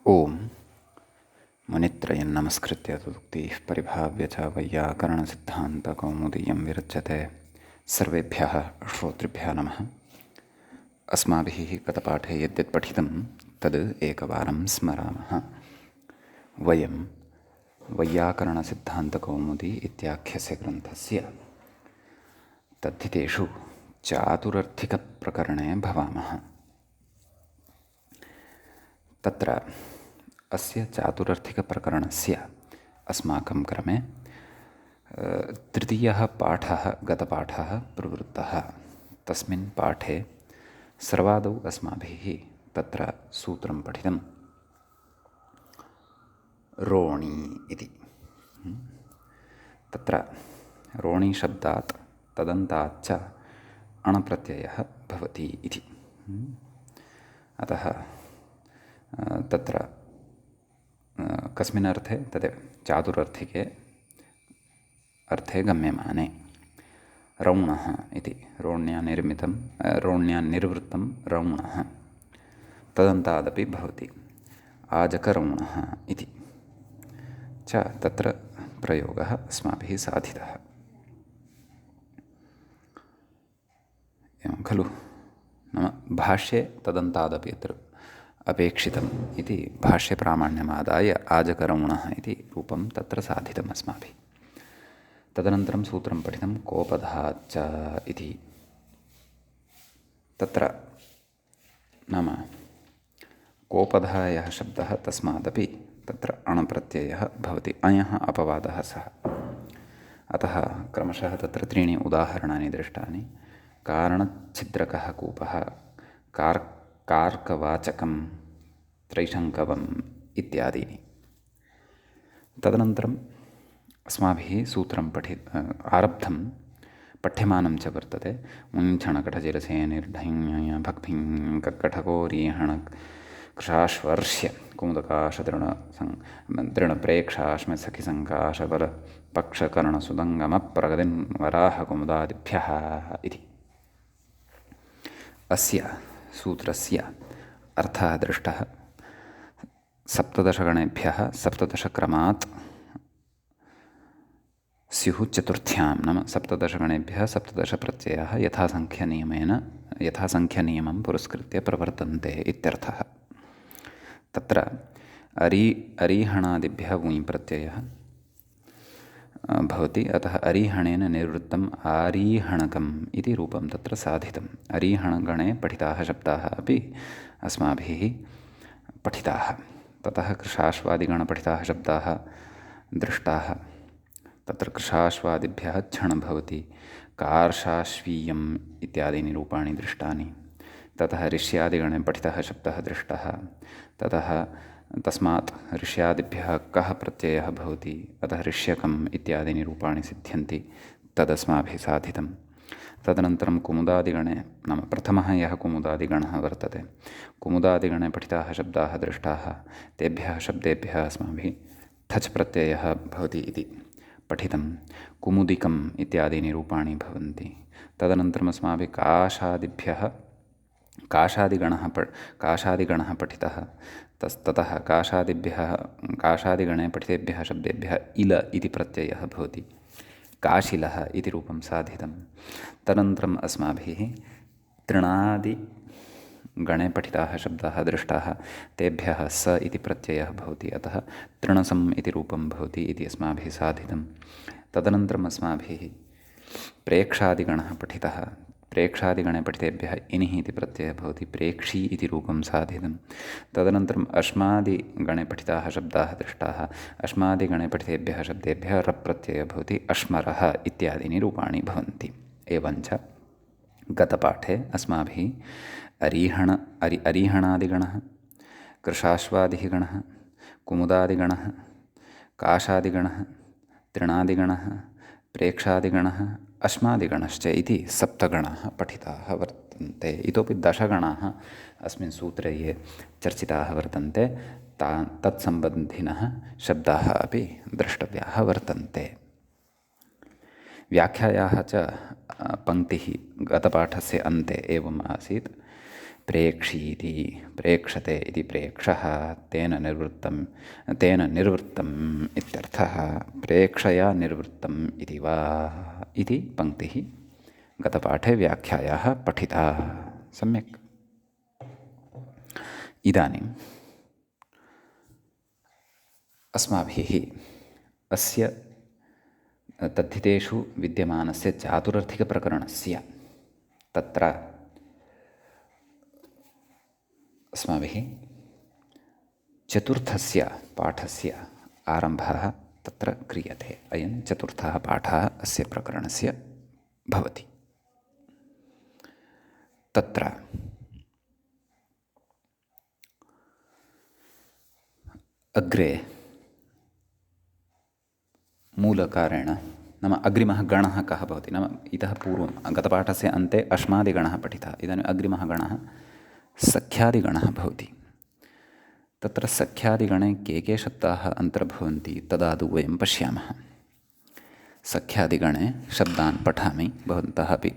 ओम मुनित्रयं नमस्कृत्य तदुक्तिः परिभाव्य च वैयाकरणसिद्धान्तकौमुदीयं विरच्यते। सर्वेभ्यः श्रोतृभ्यः नमः। अस्माभिः गतपाठे यद्यत् पठितं तद् एकवारं स्मरामः। वयं वैयाकरणसिद्धान्तकौमुदी इत्याख्यस्य ग्रन्थस्य तद्धितेषु चातुरर्थिकप्रकरणे भवामः। तत्र अस्य चातुरर्थिकप्रकरणस्य अस्माकं क्रमे तृतीयः पाठः गतपाठः प्रवृत्तः। तस्मिन् पाठे सर्वादौ अस्माभिः तत्र सूत्रं पठितं रोणी इति। तत्र रोणीशब्दात् तदन्ताच्च अणप्रत्ययः भवति इति। अतः तत्र कस्मिन् अर्थे तदेव चातुरर्थिके अर्थे गम्यमाने रौणः इति रोण्या निर्वृत्तं रौणः तदन्तादपि भवति आजकरौणः इति च तत्र प्रयोगः अस्माभिः साधितः। एवं खलु? नाम भाष्ये तदन्तादपि अत्र अपेक्षितम् इति भाष्यप्रामाण्यमादाय आजकरौणः इति रूपं तत्र साधितम् अस्माभिः। तदनन्तरं सूत्रं पठितं कोपधाच्च इति। तत्र नाम कोपधः यः शब्दः तस्मादपि तत्र अणप्रत्ययः भवति, अयः अपवादः सः। अतः क्रमशः तत्र त्रीणि उदाहरणानि दृष्टानि। कारणच्छिद्रकः कूपः, कार्कवाचकं त्रैशङ्कवम् इत्यादीनि। तदनन्तरम् अस्माभिः सूत्रं आरब्धं पठ्यमानं च वर्तते। मुञ्छणकठजिरसेनिर्ढञ् भक्भिं कट्कठकोरीहण कृशाश्वर्ष्य कुमुदकाशतृणसङ्काशबलपक्षकर्णसुदङ्गमप्रगतिं वराहकुमुदादिभ्यः इति। अस्य सूत्रस्य अर्थः दृष्टः। सप्तदशगणेभ्यः सप्तदशक्रमात् स्युः चतुर्थ्यां, नाम सप्तदशगणेभ्यः सप्तदशप्रत्ययाः यथासङ्ख्यनियमं पुरस्कृत्य प्रवर्तन्ते इत्यर्थः। तत्र अरीहणादिभ्यः वुञ् प्रत्ययः भवति। अतः अरीहणेन निर्वृत्तम् आरीहणकम् इति रूपं तत्र साधितम्। अरीहणगणे पठिताः शब्दाः अपि अस्माभिः पठिताः। ततः कृशाश्वादिगणपठिताः शब्दाः दृष्टाः। तत्र कृशाश्वादिभ्यः छण् भवति। कार्शाश्वीयम् इत्यादीनि रूपाणि दृष्टानि। ततः ऋष्यादिगणे पठितः शब्दः दृष्टः। ततः तस्मात् ऋष्यादिभ्यः कः प्रत्ययः भवति, अतः ऋष्यकम् इत्यादीनि रूपाणि सिद्ध्यन्ति, तदस्माभिः साधितं। तदनन्तरं कुमुदादिगणे, नाम प्रथमः यः कुमुदादिगणः वर्तते, कुमुदादिगणे पठिताः शब्दाः दृष्टाः। तेभ्यः शब्देभ्यः अस्माभिः ठच् प्रत्ययः भवति इति पठितं। कुमुदिकम् इत्यादीनि रूपाणि भवन्ति। तदनन्तरम् अस्माभिः काशादिगणः पठितः। ततः काशादिगणे पठितेभ्यः शब्देभ्यः इल इति प्रत्ययः भवति, काशिलः इति रूपं साधितं। तदनन्तरम् अस्माभिः तृणादिगणे पठिताः शब्दाः दृष्टाः। तेभ्यः स इति प्रत्ययः भवति, अतः तृणसम् इति रूपं भवति इति अस्माभिः साधितं। तदनन्तरम् अस्माभिः प्रेक्षादिगणः पठितः। प्रेक्षादिगणे पठितेभ्यः इनिः इति प्रत्ययः भवति, प्रेक्षी इति रूपं साधितं। तदनन्तरम् अश्मादिगणे पठिताः शब्दाः दृष्टाः। अश्मादिगणे पठितेभ्यः शब्देभ्यः रप्रत्ययः भवति, अश्मरः इत्यादीनि रूपाणि भवन्ति। एवञ्च गतपाठे अस्माभिः अरीहणादिगणः, कृशाश्वादिः गणः, कुमुदादिगणः, काशादिगणः, तृणादिगणः, प्रेक्षादिगणः, अश्मादिगणश्च इति सप्तगणाः पठिताः वर्तन्ते। इतोपि दशगणाः अस्मिन् सूत्रे ये चर्चिताः वर्तन्ते, तत्सम्बन्धिनः शब्दाः अपि द्रष्टव्याः वर्तन्ते। व्याख्यायाः च पङ्क्तिः गतपाठस्य अन्ते एवम् आसीत्। प्रेक्षीति प्रेक्षते इति प्रेक्षः तेन निर्वृत्तम् इत्यर्थः। प्रेक्षया निर्वृत्तम् इति वा इति पङ्क्तिः गतपाठे व्याख्यायाः पठिता। सम्यक्। इदानीम् अस्माभिः अस्य तद्धितेषु विद्यमानस्य चातुरर्थिकप्रकरणस्य तत्र अस्माभिः चतुर्थस्य पाठस्य आरम्भः तत्र क्रियते। अयं चतुर्थः पाठः अस्य प्रकरणस्य भवति। तत्र अग्रे मूलकारेण नाम अग्रिमः गणः कः भवति, नाम इतः पूर्वं गतपाठस्य अन्ते अश्मादिगणः पठितः। इदानीम् अग्रिमः गणः सख्यादिगणः भवति। तत्र सख्यादिगणे के शब्दाः अन्तर्भवन्ति तदादौ वयं पश्यामः। सख्यादिगणे शब्दान् पठामि, भवन्तः अपि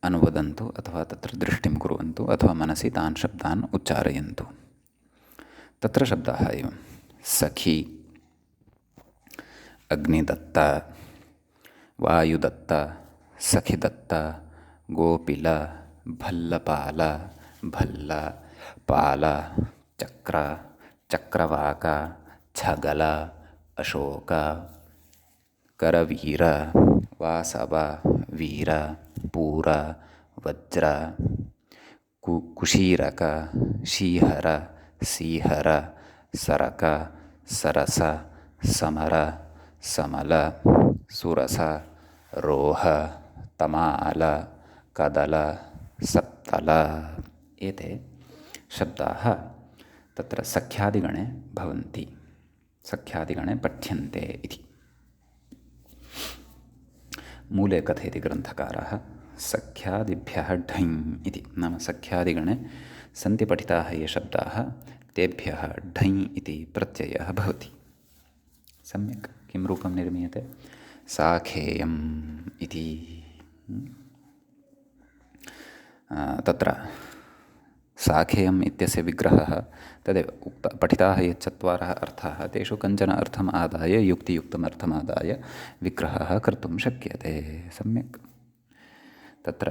अनुवदन्तु अथवा तत्र दृष्टिं कुर्वन्तु अथवा मनसि तान् शब्दान् उच्चारयन्तु। तत्र शब्दाः एवं सखी, अग्निदत्ता, वायुदत्ता, सखिदत्ता, गोपिल, भल्लपाल, भल्ल, पाल, चक्र, चक्रवाक, छगल, अशोक, करवीर, वासव, वीर, पूर, वज्र, कुशीरक, शीहर, सीहर, सरक, सरस, समर, समल, सुरस, रोह, तमाल, कदल, सप्तल एते शब्दाः तत्र सख्यादिगणे भवन्ति, सख्यादिगणे पठ्यन्ते इति। मूले कथयति ग्रन्थकारः सख्यादिभ्यः ढञ् इति, नाम सख्यादिगणे सन्ति पठिताः ये शब्दाः तेभ्यः ढञ् इति प्रत्ययः भवति। सम्यक्। किं रूपं निर्मीयते? साखेयम् इति। तत्र साखेयम् इत्यस्य विग्रहः तदेव पठिताः ये चत्वारः अर्थाः तेषु कञ्चन अर्थम् आदाय युक्तियुक्तम् अर्थमादाय विग्रहः कर्तुं शक्यते। सम्यक्। तत्र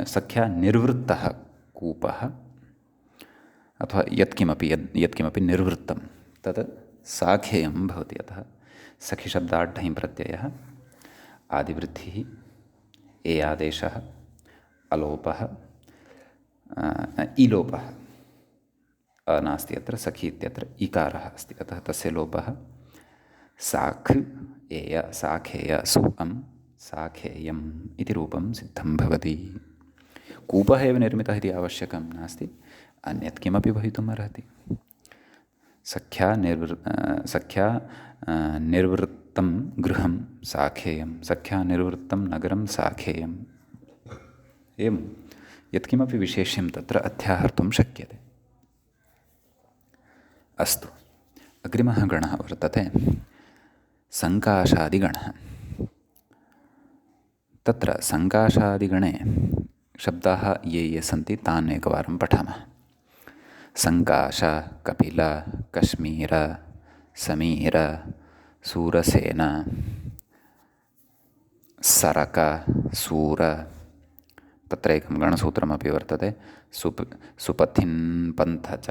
सख्या निर्वृत्तः कूपः अथवा यत्किमपि निर्वृत्तं तत् साखेयं भवति। अतः सखिशब्दाढ्ढञ् प्रत्ययः आदिवृद्धिः, ए आदेशः, अलोपः, इलोपः, नास्ति अत्र, सखि इत्यत्र इकारः अस्ति अतः तस्य लोपः। साख् एय साखेय सुअं साखेयम् इति रूपं सिद्धं भवति। कूपः एव निर्मितः इति आवश्यकं नास्ति, अन्यत् किमपि भवितुम् अर्हति। सख्या निर्वृत्तं गृहं साखेयं, सख्या निर्वृत्तं नगरं साखेयम्। एवं यत्किमपि विशेष्यं तत्र अध्याहर्तुं शक्यते। अस्तु, अग्रिमः गणः वर्तते सङ्काशादिगणः। तत्र सङ्काशादिगणे शब्दाः ये सन्ति तान् एकवारं पठामः। सङ्काश, कपिल, कश्मीर, समीर, सूरसेन, सरक, सूर। तत्र एकं गणसूत्रमपि वर्तते, सुपथिन् पन्थ च।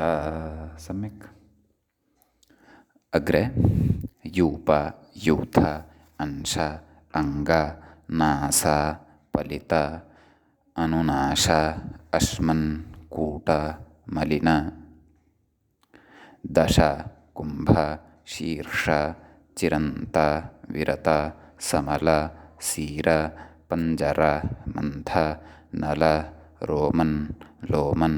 सम्यक्। अग्रे यूप, यूथ, अंश, अंग, नास, पलित, अनुनाश, अश्मन्, कूट, मलिन, दश, कुंभ, शीर्ष, चिरंत, विरत, समल, सीर, पंजर, मंथ, नल, रोमन, लोमन,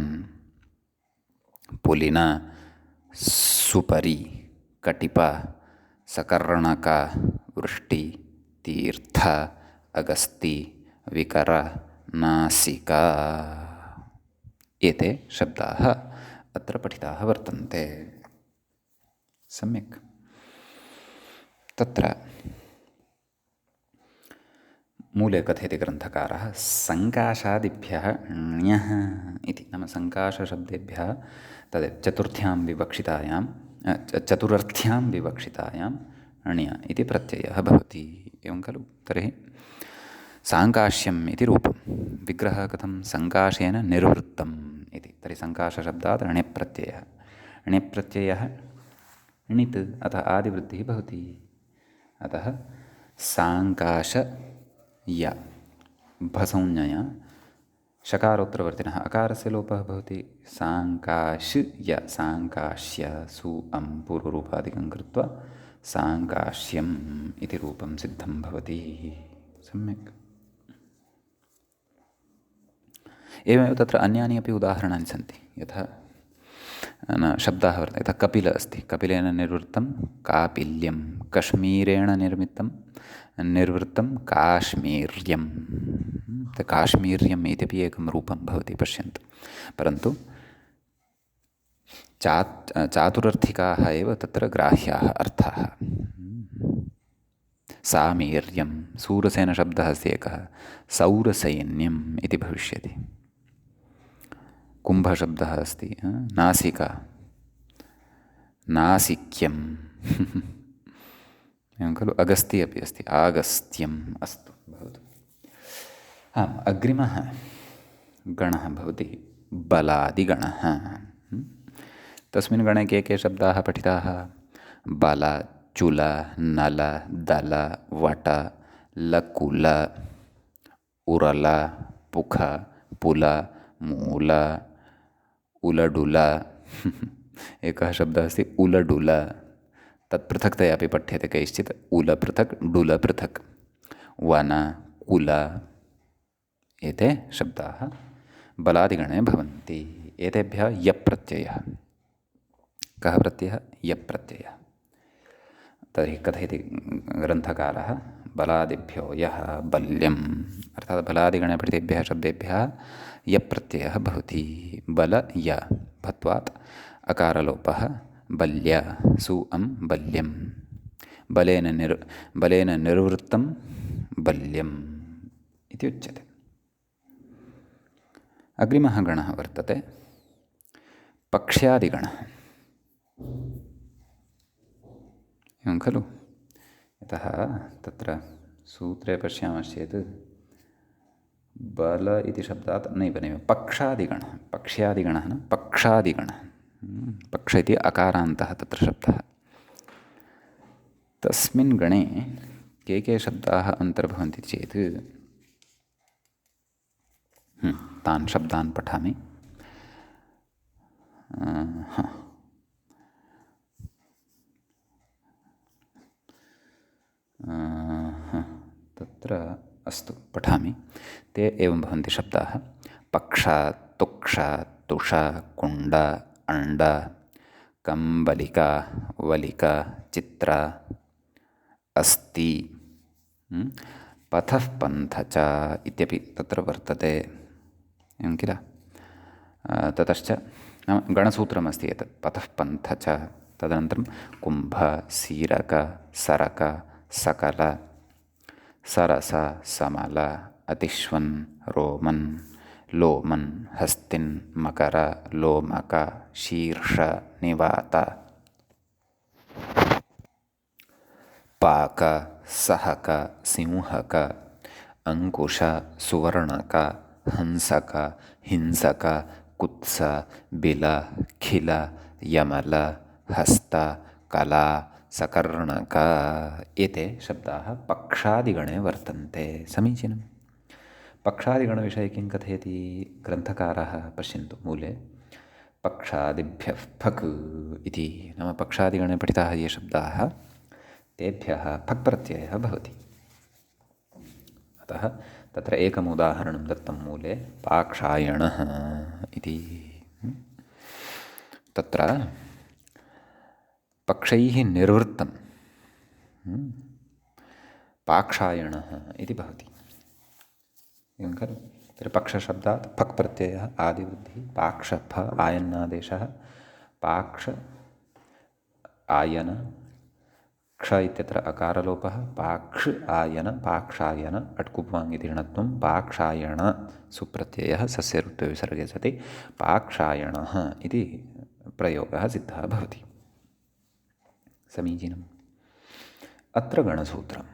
पुलिन, सुपरि, कटिप, सकर्णक, वृष्टि, तीर्थ, अगस्ति, विकर, नासिका। एते शब्दाः अत्र पठिताः वर्तन्ते। सम्यक्। तत्र मूले कथयति ग्रन्थकारः सङ्काशादिभ्यः ण्यः इति, नाम सङ्काशशब्देभ्यः तद् चतुर्थ्यां विवक्षितायां चतुरर्थ्यां विवक्षितायां ण्य इति प्रत्ययः भवति। एवं खलु? तर्हि साङ्काश्यम् इति रूपं, विग्रहः कथं सङ्काशेन निर्वृत्तम् इति। तर्हि सङ्काशशब्दात् ण्यप्रत्ययः, ण्यप्रत्ययः णित् अतः आदिवृत्तिः भवति। अतः साङ्काश य भसंज्ञया शकारोत्तरवर्तिनः अकारस्य लोपः भवति। साङ्काश य साङ्काश्य सु अं पूर्वरूपादिकं कृत्वा साङ्काश्यम् इति रूपं सिद्धं भवति। सम्यक्। एवमेव तत्र अन्यानि अपि उदाहरणानि सन्ति। यथा शब्दाः वर्तन्ते, यथा कपिल अस्ति, कपिलेन निर्वृत्तं कापिल्यं, कश्मीरेण निर्मितं निर्वृत्तं काश्मीर्यं। काश्मीर्यम् इत्यपि एकं रूपं भवति, पश्यन्तु। परन्तु चातुरर्थिकाः एव तत्र ग्राह्याः अर्थाः। सामीर्यं, सूरसेनशब्दः अस्ति एकः, सौरसैन्यम् इति भविष्यति। कुम्भशब्दः अस्ति, नासिका, नासिक्यम् एवं खलु? अगस्ति अपि अस्ति, आगस्त्यम्। अस्तु, भवतु। अग्रिमः गणः भवति बलादिगणः। तस्मिन् गणे के शब्दाः पठिताः? बल, चुल, नल, दल, वट, लकुल, उरल, पुख, पुल, मूल, उलडुल एकः शब्दः अस्ति उलडुल, तत् पृथक्तया अपि पठ्यते कैश्चित्। उल पृथक्, डुल पृथक्। वन, कुल, एते शब्दाः बलादिगणे भवन्ति। एतेभ्यः यप्रत्ययः। कः प्रत्ययः? यप्रत्ययः। तर्हि कथयति ग्रन्थकारः बलादिभ्यो यः बल्यम्, अर्थात् बलादिगणे पठितेभ्यः शब्देभ्यः यप्रत्ययः भवति। बल य भत्वात् अकारलोपः बल्य, सु अं बल्यं, बलेन निर्वृत्तं बल्यम् इति उच्यते। अग्रिमः गणः वर्तते पक्ष्यादिगणः। एवं खलु? यतः तत्र सूत्रे पश्यामश्चेत् बल इति शब्दात् नैव पक्षादिगणः, पक्ष्यादिगणः न पक्षादिगणः। पक्ष इति अकारान्तः तत्र शब्दः। तस्मिन् गणे के शब्दाः अन्तर्भवन्ति चेत् तान् शब्दान् पठामि। तत्र अस्तु, पठामि। ते एवं भवन्ति शब्दाः: पक्ष, तुक्ष, तुष, कुण्ड, अण्ड, कम्बलिका, वलिका, चित्र, अस्ति, पथः पन्थ च इत्यपि तत्र वर्तते। एवं किल? ततश्च नाम गणसूत्रमस्ति एतत्, पथः पन्थ च। तदनन्तरं कुम्भ, सीरक, सरक, सकल, सरस, समल, अतिश्वन्, रोमन्, लोमन्, हस्तिन्, मकर, लोमक, शीर्ष, निवात, पाक, सहक, सिंहक, अंकुश, सुवर्णक, हंसक, हिंसक, कुत्स, बिल, खिल, यमल, हस्त, कला, सकर्णक। एते शब्दाः पक्षादिगणे वर्तन्ते। समीचीनं। पक्षादिगणविषये किं कथयति ग्रन्थकारः? पश्यन्तु मूले पक्षादिभ्यः फक् इति, नाम पक्षादिगणे पठिताः ये शब्दाः तेभ्यः फक् प्रत्ययः भवति। अतः तत्र एकम् उदाहरणं दत्तं मूले, पाक्षायणः इति। तत्र पक्षैः निर्वृत्तं पाक्षायणः इति भवति। एवं खलु? तर्हि पक्षशब्दात् फक् प्रत्ययः आदिवृद्धिः, पाक्ष फ आयन्नादेशः, पाक्ष आयन क्ष इत्यत्र अकारलोपः पाक्ष् आयन पाक्षायन अट्कुप्वाङ् इति णत्वं पाक्षायण सुप्रत्ययः सस्य ऋत्वविसर्गे सति पाक्षायणः इति प्रयोगः सिद्धः भवति। समीचीनम्। अत्र गणसूत्रं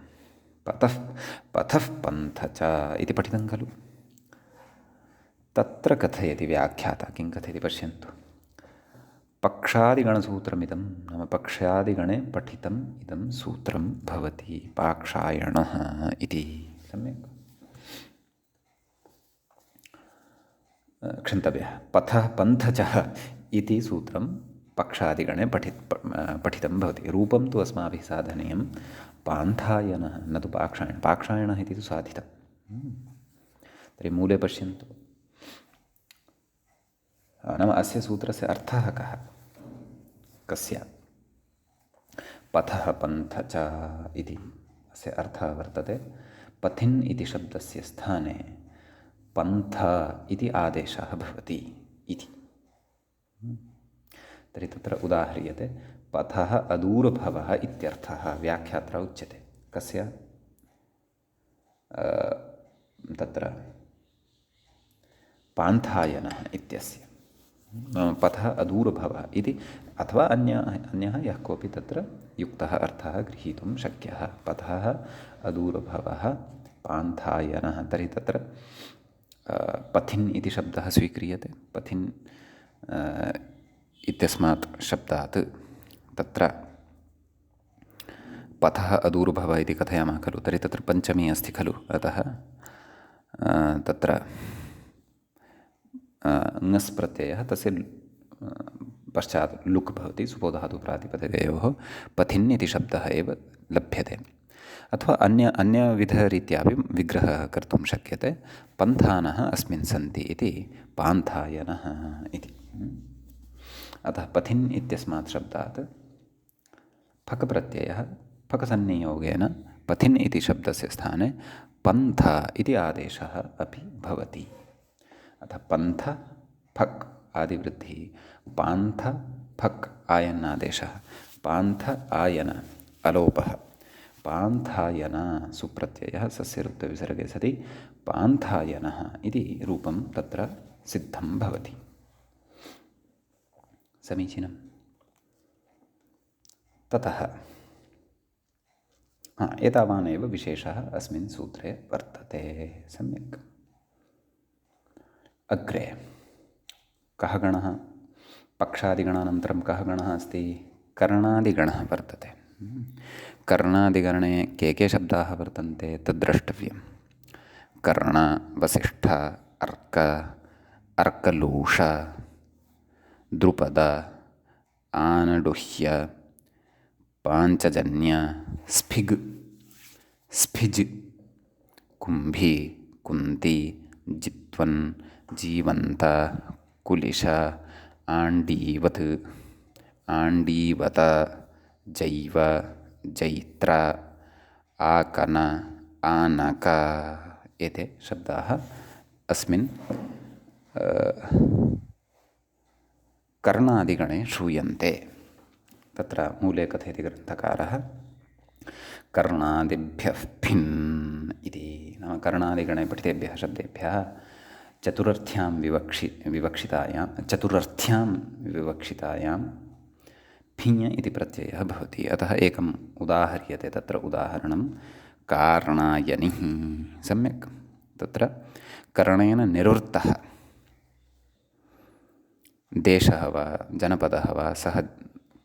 पतः पथः पन्थ च इति पठितं खलु। तत्र कथयति व्याख्याता किं कथयति पश्यन्तु। पक्षादिगणसूत्रमिदं नाम पक्षादिगणे पठितम् इदं सूत्रं भवति पाक्षायणः इति। सम्यक् क्षन्तव्यः पथः पन्थचः इति सूत्रं पक्षादिगणे पठितं भवति। रूपं तु अस्माभिः साधनीयं पान्थायनः न तु पाक्षायणः। पाक्षायणः इति तु साधितं। तर्हि मूले पश्यन्तु नाम अस्य सूत्रस्य अर्थः कः कस्य पथः पन्थ च इति अस्य अर्थः वर्तते पथिन् इति शब्दस्य स्थाने पन्थ इति आदेशः भवति इति। तर्हि तत्र उदाह्रियते पथः अदूरभवः इत्यर्थः व्याख्यात्रा उच्यते कस्य तत्र पान्थायनः इत्यस्य पथः अदूरभवः इति अथवा अन्यः यः कोऽपि तत्र युक्तः अर्थः गृहीतुं शक्यः। पथः अदूरभवः पान्थायनः तर्हि तत्र पथिन् इति शब्दः स्वीक्रियते। पथिन् इत्यस्मात् शब्दात् तत्र पथः अदूरभवः इति कथयामः खलु। तर्हि तत्र पञ्चमी अस्ति खलु। अतः तत्र ङस् प्रत्ययः तस्य पश्चात् लुक् भवति सुपोधातुप्रातिपदिकयोः पथिन् इति शब्दः एव लभ्यते। अथवा अन्यविधरीत्यापि विग्रहः कर्तुं शक्यते पन्थानः अस्मिन् सन्ति इति पान्थायनः इति। अतः पथिन् इत्यस्मात् शब्दात् फक् प्रत्ययः फकसंनियोगेन पथिन् इति शब्दस्य स्थाने पन्थ इति आदेशः अपि भवति। अतः पन्थ फक् आदिवृद्धिः पान्थ फक् आयनादेशः पान्थ आयन अलोपः पान्थायन सुप्रत्ययः सस्य ऋत्वविसर्गे सति पान्थायनः इति रूपं तत्र सिद्धं भवति। समीचीनं। ततः एतावानेव विशेषः अस्मिन् सूत्रे वर्तते। सम्यक्। अग्रे कः गणः पक्षादिगणानन्तरं कः गणः अस्ति कर्णादिगणः वर्तते। कर्णादिगणे के शब्दाः वर्तन्ते तद्द्रष्टव्यं। कर्ण वसिष्ठ अर्क अर्कलूष द्रुपद आनडुह्य पाञ्चजन्य स्फिग् स्फिज् कुम्भी कुन्ती जित्वन् जीवन्त कुलिश आण्डीवत् आण्डीवत जैव जैत्र आकन आनक एते शब्दाः अस्मिन् कर्णादिगणे श्रूयन्ते। तत्र मूले कथयति ग्रन्थकारः कर्णादिभ्यः भिन् इति। नाम कर्णादिगणे पठितेभ्यः शब्देभ्यः चतुरर्थ्यां विवक्षितायां भिञ् इति प्रत्ययः भवति। अतः एकम् उदाहर्यते। तत्र उदाहरणं कारणायनिः। सम्यक्। तत्र करणेन निवृत्तः देशः वा जनपदः वा सः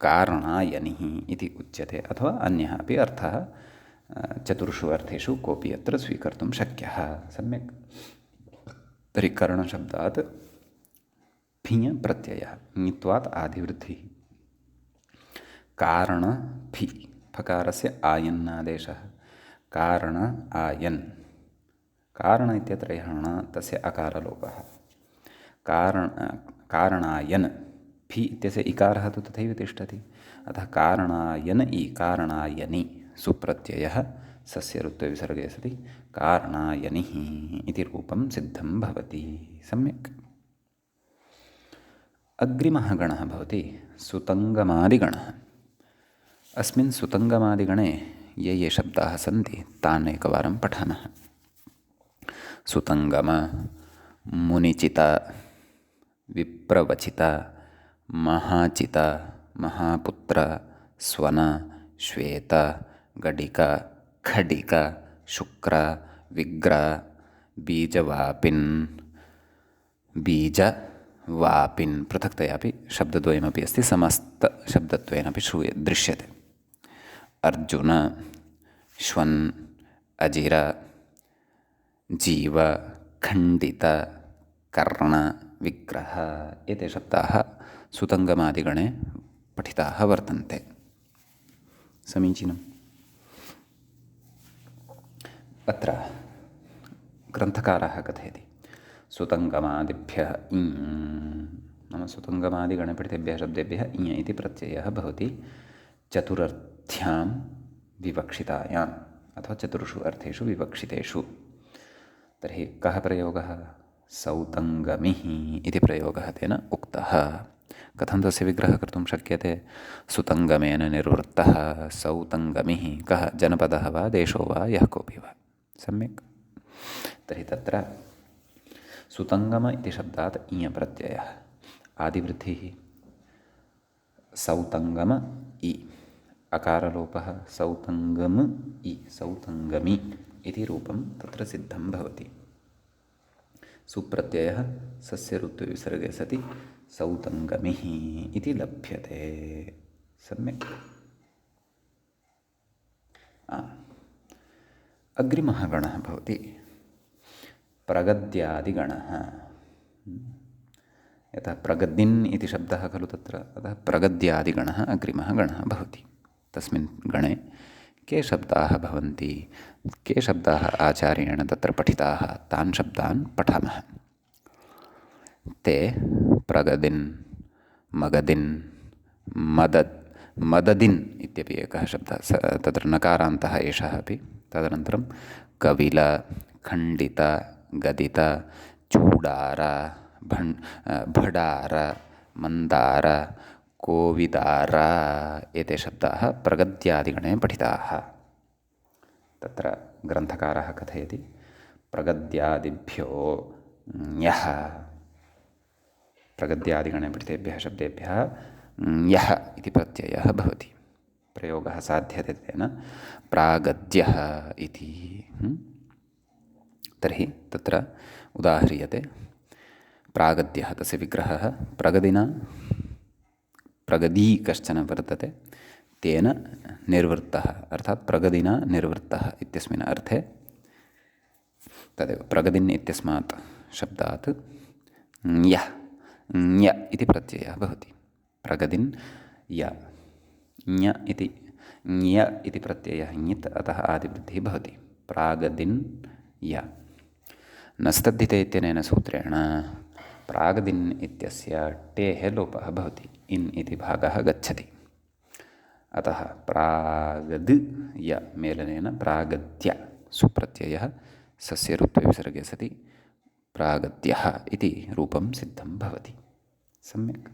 कारणायनिः इति उच्यते। अथवा अन्यः अपि अर्थः चतुर्षु अर्थेषु कोऽपि अत्र स्वीकर्तुं शक्यः। सम्यक्। तर्हि करणशब्दात् भिञ् प्रत्ययः ङित्वात् आदिवृद्धिः कारण फि फकारस्य आयन्नादेशः कारण आयन् कारण इत्यत्र यः तस्य अकारलोपः कारणायन् फि इत्यस्य इकारः तु तथैव तिष्ठति। अतः कारणायन कारणायनि सुप्रत्ययः सस्य ऋत्वविसर्गे सति कारणायनिः इति रूपं सिद्धं भवति। सम्यक्। अग्रिमः गणः भवति सुतङ्गमादिगणः। अस्मिन् सुतङ्गमादिगणे ये ये शब्दाः सन्ति तान् एकवारं पठामः। सुतङ्गम, मुनिचित, विप्रवचित, महाचित, महापुत्र, स्वन, श्वेत, गडिक, खडिक, शुक्र, विग्र, बीजवापिन्, बीजवापिन् पृथक्तयापि शब्दद्वयमपि अस्ति, समस्तशब्दत्वेनापि दृश्यते। अर्जुन, श्वन्, अजिर, जीव, खण्डित, कर्ण, विग्रह एते शब्दाः सुतङ्गमादिगणे पठिताः वर्तन्ते। समीचीनम्। अत्र ग्रन्थकारः कथयति सुतङ्गमादिभ्यः नाम सुतङ्गमादिगणे पठितेभ्यः शब्देभ्यः इञ इति प्रत्ययः भवति चतुरर्थ्यां विवक्षितायाम् अथवा चतुर्षु अर्थेषु विवक्षितेषु। तर्हि कः प्रयोगः? सौतङ्गमिः इति प्रयोगः तेन उक्तः। कथं तस्य विग्रहः कर्तुं शक्यते? सुतङ्गमेन निर्वृत्तः सौतङ्गमिः। कः? जनपदः वा, देशो वा, यः कोऽपि वा। सम्यक्। तर्हि तत्र सुतङ्गम इति शब्दात् इञ प्रत्ययः, आदिवृद्धिः। सौतङ्गम इ, अकारलोपः, सौतङ्गम इ, सौतङ्गमि इति रूपं तत्र सिद्धं भवति। सुप्रत्ययः सस्य ऋत्वविसर्गे सति सौतङ्गमिः इति लभ्यते। सम्यक्। अग्रिमः गणः भवति प्रगद्यादिगणः। यतः प्रगदिन् इति शब्दः खलु तत्र, अतः प्रगद्यादिगणः अग्रिमः गणः भवति। तस्मिन् गणे के शब्दाः भवन्ति, के शब्दाः आचार्येण तत्र पठिताः, तान् शब्दान् पठामः। ते प्रगदिन्, मगदिन्, मददिन् इत्यपि एकः शब्दः, तत्र नकारान्तः एषः अपि। तदनन्तरं कविल, खण्डित, गदित, चूडार, भडार, मन्दार, कोविदार एते शब्दाः प्रगद्यादिगणे पठिताः। तत्र ग्रन्थकारः कथयति प्रगद्यादिभ्यो यः, प्रगद्यादिगणे पठितेभ्यः शब्देभ्यः यः इति प्रत्ययः भवति। प्रयोगः साध्यते तेन प्रागद्यः इति। तर्हि तत्र उदाह्रियते प्रागद्यः, तस्य विग्रहः प्रगदिना, प्रगदी कश्चन वर्तते, तेन निर्वृत्तः अर्थात् प्रगदिना निर्वृत्तः इत्यस्मिन् अर्थे तदेव प्रगदिन् इत्यस्मात् शब्दात् यः ञ इति प्रत्ययः भवति। प्रगदिन् य, ञ इति प्रत्ययः ञित्, अतः आदिवृद्धिः भवति। प्रागदिन् य। नस्तद्धिते इत्यनेन सूत्रेण प्रागदिन् इत्यस्य टेः लोपः भवति, इन् इति भागः गच्छति। अतः प्रागद् य मेलनेन प्रागद्य सुप्रत्ययः सस्य ऋत्वविसर्गे सति प्रागद्यः इति रूपं सिद्धं भवति। सम्यक्।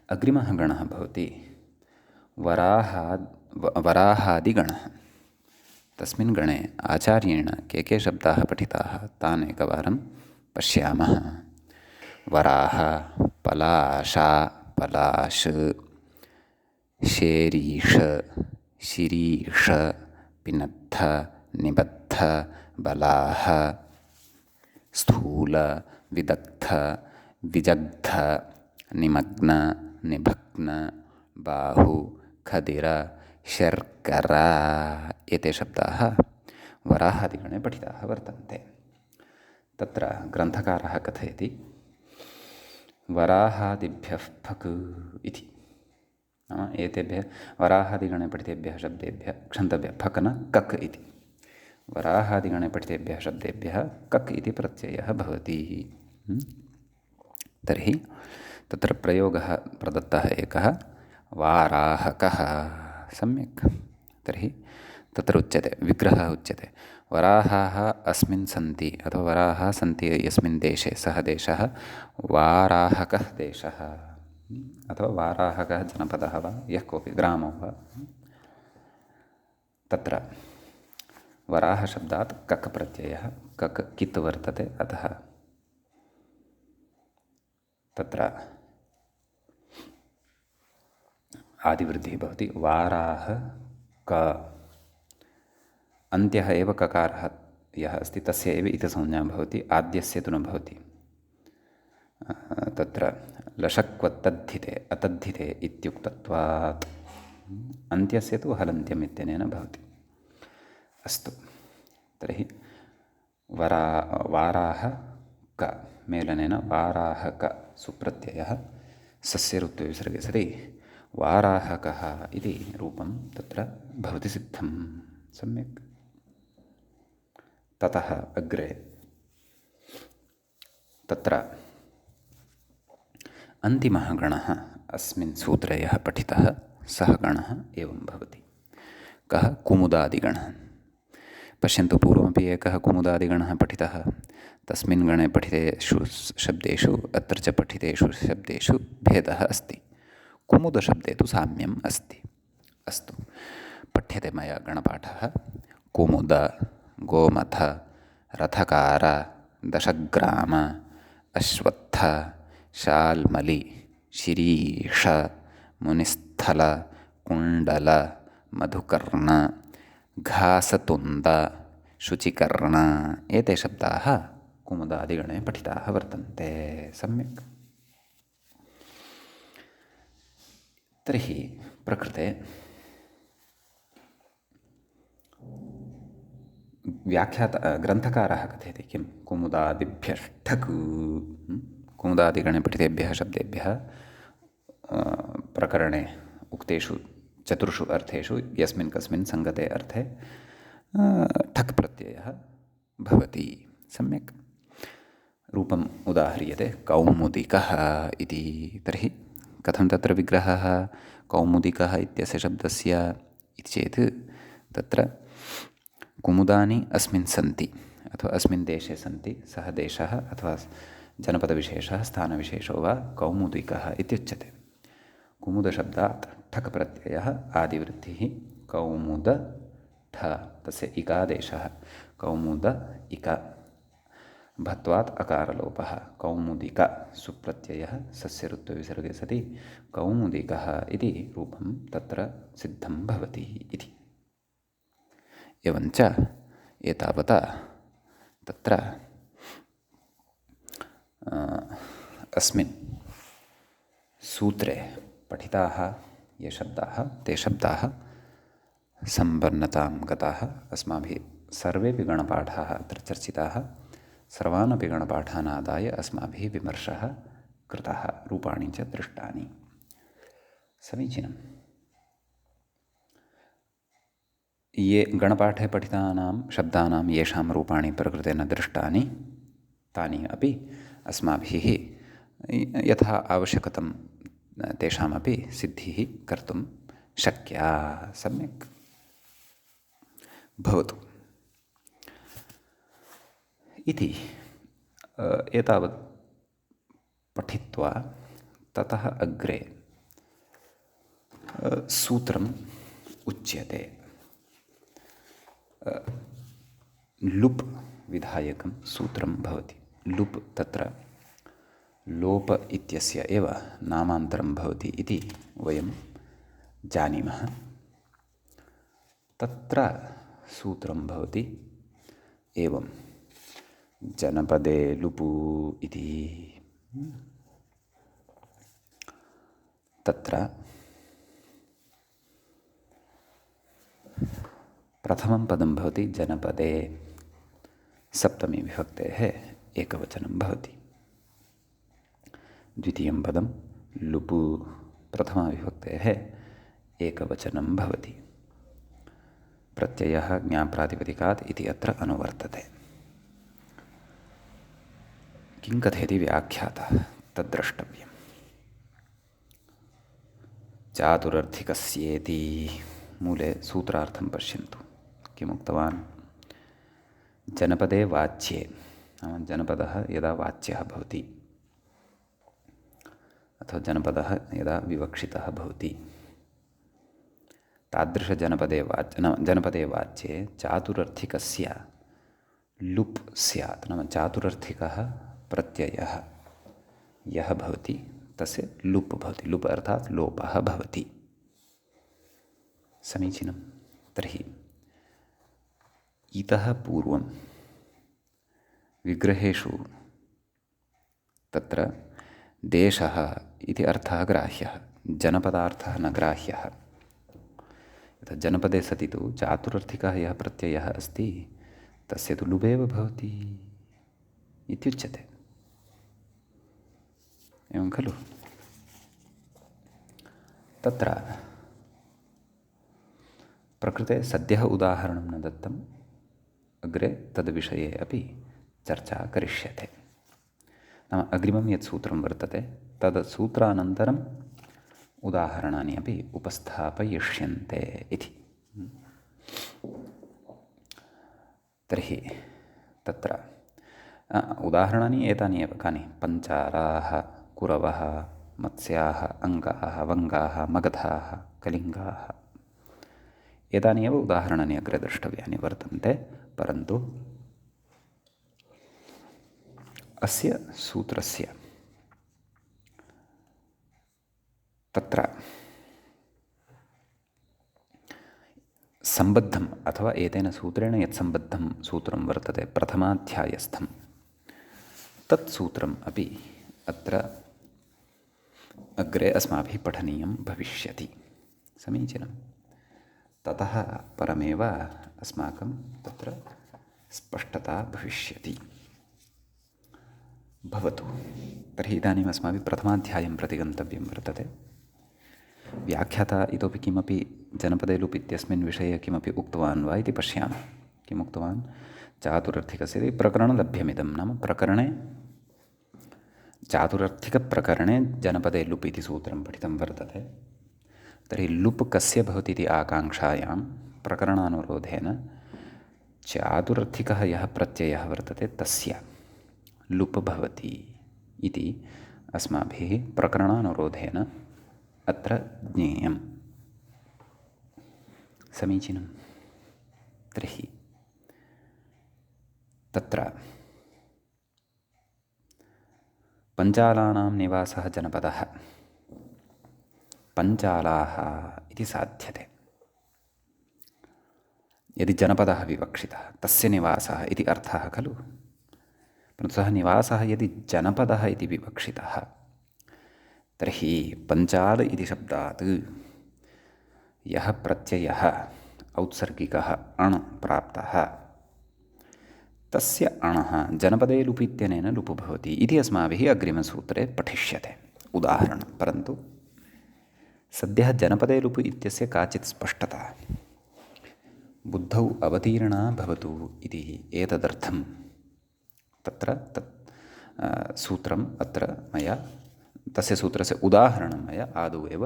अग्रिमः गणः भवति वराहादिगणः। तस्मिन् गणे आचार्येण के शब्दाः पठिताः तान् एकवारं पश्यामः। वराह, पलाश, पलाश, शेरीष, शिरीष, पिनद्ध, निबद्ध, बलाह, स्थूल, विदग्ध, विजग्ध, निमग्न, निभग्न, बाहु, खदिर, शर्कर एते शब्दाः वराहादिगणे पठिताः वर्तन्ते। तत्र ग्रन्थकारः कथयति वराहादिभ्यः फक् इति। नाम एतेभ्यः वराहादिगणे पठितेभ्यः शब्देभ्यः क्षन्तव्यः फक् न कक् इति। वराहादिगणे पठितेभ्यः शब्देभ्यः कक् इति प्रत्ययः भवति। तर्हि तत्र प्रयोगः प्रदत्तः एकः वाराहकः। सम्यक्। तर्हि तत्र उच्यते, विग्रहः उच्यते, वराहाः अस्मिन् सन्ति अथवा वराहाः सन्ति यस्मिन् देशे, सः देशः वाराहकः देशः। अथवा वाराहकः जनपदः वा यः कोऽपि ग्रामो वा, तत्र वराहशब्दात् कक् प्रत्ययः, कक् कित् वर्तते, अतः तत्र आदिवृद्धिः भवति। वाराह क, अन्त्यः एव ककारः यः अस्ति तस्य एव इतसंज्ञा भवति, आद्यस्य तु न भवति। तत्र लशक्वत्तद्धिते अतद्धिते इत्युक्तत्वात् अन्त्यस्य तु हलन्त्यम् इत्यनेन भवति। अस्तु, तर्हि वाराह क मेलनेन वाराहक सुप्रत्ययः सस्य ऋत्वे विसर्गे सति वाराहकः इति रूपं तत्र भवति सिद्धं। सम्यक्। ततः अग्रे तत्र अन्तिमः गणः अस्मिन् सूत्रे यः पठितः सः गणः एवं भवति। कः? कुमुदादिगणः। पश्यन्तु, पूर्वमपि एकः कुमुदादिगणः पठितः। तस्मिन् गणे पठितेषु शब्देषु अत्र च पठितेषु शब्देषु भेदः अस्ति। कुमुदशब्दे तु साम्यम् अस्ति। अस्तु, पठ्यते मया गणपाठः। कुमुद, गोमथ, रथकार, दशग्राम, अश्वत्थ, शाल्मलि, शिरीष, मुनिस्थल, कुण्डल, मधुकर्ण, घासतुन्द, शुचिकर्ण एते शब्दाः कुमुदादिगणे पठिताः वर्तन्ते। सम्यक्। तर्हि प्रकृते ग्रन्थकारः कथयति किं? कुमुदादिभ्यष्ठक्, कुमुदादिगणे पठितेभ्यः शब्देभ्यः प्रकरणे उक्तेषु चतुर्षु अर्थेषु यस्मिन् कस्मिन् सङ्गते अर्थे ठक् प्रत्ययः भवति। सम्यक्। रूपम् उदाह्रियते कौमुदिकः इति। तर्हि कथं तत्र विग्रहः कौमुदिकः इत्यस्य शब्दस्य इति चेत् तत्र कुमुदानि अस्मिन् सन्ति अथवा अस्मिन् देशे सन्ति। सः देशः अथवा जनपदविशेषः स्थानविशेषो वा कौमुदिकः इत्युच्यते। कुमुदशब्दात् ठक् प्रत्ययः आदिवृद्धिः कौमुद ठ, तस्य इकादेशः कौमुद इक, भत्वात् अकारलोपः कौमुदिक सुप्रत्ययः सस्य ऋत्वे विसर्गे सति कौमुदिकः इति रूपं तत्र सिद्धं भवति इति। एवञ्च एतावता तत्र अस्मिन् सूत्रे पठिताः ये शब्दाः ते शब्दाः सम्पन्नतां गताः। अस्माभिः सर्वेपि गणपाठाः अत्र चर्चिताः। सर्वानपि गणपाठान् आदाय अस्माभिः विमर्शः कृतः, रूपाणि च दृष्टानि। समीचीनम्। ये गणपाठे पठितानां शब्दानां येषां रूपाणि प्रकृतेन दृष्टानि तानि अपि अस्माभिः यथा आवश्यकतं तेषामपि सिद्धिः कर्तुं शक्या। सम्यक् भवतु इति एतावत् पठित्वा ततः अग्रे सूत्रम् उच्यते। लुप् विधायकं सूत्रं भवति। लुप् तत्र लोप इत्यस्य एव नामान्तरं भवति इति वयं जानीमः। तत्र सूत्रं भवति एवं जनपदे लुपु इति। तत्र प्रथमं पदं भवति जनपदे, सप्तमी विभक्तेः एकवचनं भवति। द्वितीयं पदं लुपु, प्रथमा विभक्तेः एकवचनं भवति। प्रत्ययः ज्ञाप्रातिपदिकात् इति अत्र अनुवर्तते। किं कथयति व्याख्यातः तद्द्रष्टव्यम्। चातुरर्थिकस्येति मूले सूत्रार्थं पश्यन्तु। किमुक्तवान्? जनपदे वाच्ये, जनपदः यदा वाच्यः भवति, अथवा जनपदः यदा विवक्षितः भवति जनपदे वाच्ये चातुरर्थिकस्य लुप् स्यात्। नाम चातुरर्थिकः प्रत्ययः यः भवति तस्य लुप् भवति। लुप् अर्थात् लोपः भवति। समीचीनं। तर्हि इतः पूर्वं विग्रहेषु तत्र देशः इति अर्थः ग्राह्यः, जनपदार्थः न ग्राह्यः। यथा जनपदे सति तु चातुरर्थिकः यः प्रत्ययः अस्ति तस्य तु लुबेव भवति इत्युच्यते। एवं खलु? तत्र प्रकृते सद्यः उदाहरणं न दत्तम्, अग्रे तद्विषये अपि चर्चा करिष्यते। नाम अग्रिमं यत् सूत्रं वर्तते तद् सूत्रानन्तरम् उदाहरणानि अपि उपस्थापयिष्यन्ते इति। तर्हि तत्र उदाहरणानि एतानि एव। कानि? पञ्चाराः, कुरवः, मत्स्याः, अङ्गाः, वङ्गाः, मगधाः, कलिङ्गाः, एतानि एव उदाहरणानि अग्रे द्रष्टव्यानि वर्तन्ते। परन्तु अस्य सूत्रस्य तत्र सम्बद्धम् अथवा एतेन सूत्रेण यत् सम्बद्धं सूत्रं वर्तते प्रथमाध्यायस्थं तत् सूत्रम् अपि अत्र अग्रे अस्माभिः पठनीयं भविष्यति। समीचीनं। ततः परमेव अस्माकं तत्र स्पष्टता भविष्यति। भवतु। तर्हि इदानीम् अस्माभिः प्रथमाध्यायं प्रति गन्तव्यं वर्तते। व्याख्याता इतोपि किमपि जनपदे लुप् इत्यस्मिन् विषये किमपि उक्तवान् वा इति पश्यामः। किम् उक्तवान्? चातुरर्थिकस्य प्रकरणलभ्यमिदं। नाम प्रकरणे चातुरर्थिकप्रकरणे जनपदे लुप् इति सूत्रं पठितं वर्तते। तर्हि लुप् कस्य भवति इति आकाङ्क्षायां प्रकरणानुरोधेन चातुरर्थिकः यः प्रत्ययः वर्तते तस्य लुप् भवति इति अस्माभिः प्रकरणानुरोधेन अत्र ज्ञेयम्। समीचीनं। तर्हि तत्र पञ्चालानां निवासः जनपदः, पञ्चालाः इति साध्यते। यदि जनपदः विवक्षितः तस्य निवासः इति अर्थः खलु। परन्तु सः निवासः यदि जनपदः इति विवक्षितः तर्हि पञ्चाल इति शब्दात् यः प्रत्ययः औत्सर्गिकः अण् प्राप्तः तस्य अणः जनपदे लुप् इत्यनेन लुप् भवति इति अस्माभिः अग्रिमसूत्रे पठिष्यते उदाहरणं। परन्तु सद्यः जनपदे लुप् इत्यस्य काचित् स्पष्टता बुद्धौ अवतीर्णा भवतु इति एतदर्थं तत्र तत् सूत्रम् अत्र मया तस्य सूत्रस्य उदाहरणं मया आदौ एव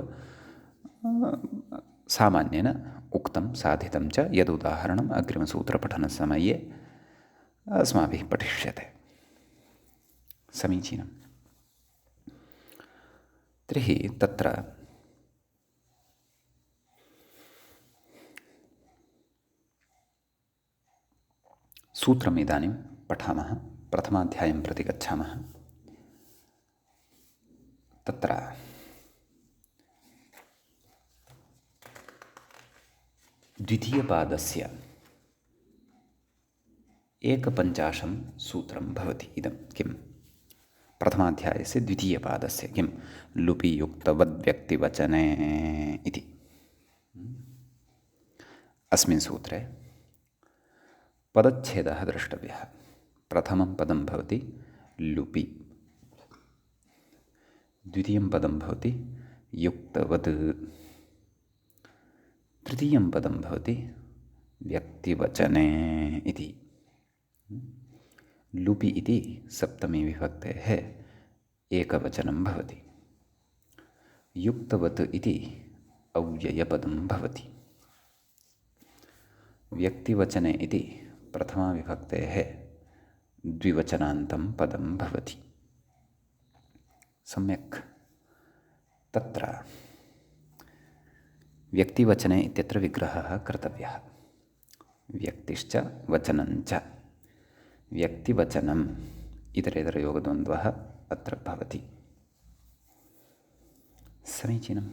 सामान्येन उक्तं साधितं च यदुदाहरणम् अग्रिमसूत्रपठनसमये अस्माभिः पठिष्यते। समीचीनं। तर्हि तत्र सूत्रम् इदानीं पठामः। प्रथमाध्यायं प्रति गच्छामः। तत्र द्वितीयपादस्य एकपञ्चाशं सूत्रं भवति। इदं किं? प्रथमाध्यायस्य द्वितीयपादस्य किं? लुपि युक्तवद्व्यक्तिवचने इति। अस्मिन् सूत्रे पदच्छेदः द्रष्टव्यः। प्रथमं पदं भवति लुपि, द्वितीयं पदं भवति युक्तवत्, तृतीयं पदं भवति व्यक्तिवचने इति। लुपि इति सप्तमी विभक्तेः एकवचनं भवति। युक्तवत् इति अव्ययपदं भवति। व्यक्तिवचने इति प्रथमाविभक्तेः द्विवचनान्तं पदं भवति। सम्यक् तत्र व्यक्तिवचने इत्यत्र विग्रहः कर्तव्यः। व्यक्तिश्च वचनञ्च। व्यक्तिवचनम् इतरेतरयोगद्वन्द्वः अत्र भवति। समीचीनं।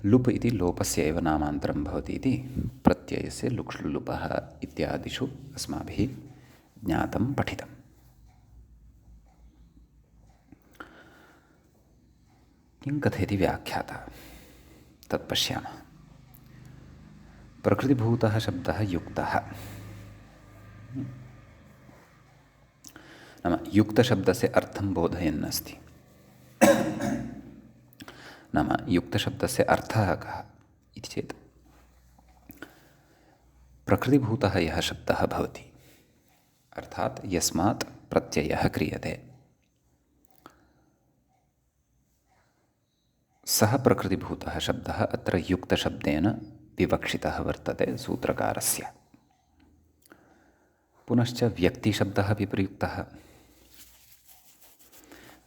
लुप् इति लोपस्य एव नामान्तरं भवति इति प्रत्ययस्य लुक्ष्लुलुपः इत्यादिषु अस्माभिः ज्ञातं पठितम्। किं कथयति व्याख्याता तत् पश्यामः। प्रकृतिभूतः शब्दः युक्तः। नाम युक्तशब्दस्य अर्थं बोधयन् अस्ति। नाम युक्तशब्दस्य अर्थः कः इति चेत् प्रकृतिभूतः यः शब्दः भवति, अर्थात् यस्मात् प्रत्ययः क्रियते, सः प्रकृतिभूतः शब्दः अत्र युक्तशब्देन विवक्षितः वर्तते सूत्रकारस्य। पुनश्च व्यक्तिशब्दः अपि प्रयुक्तः।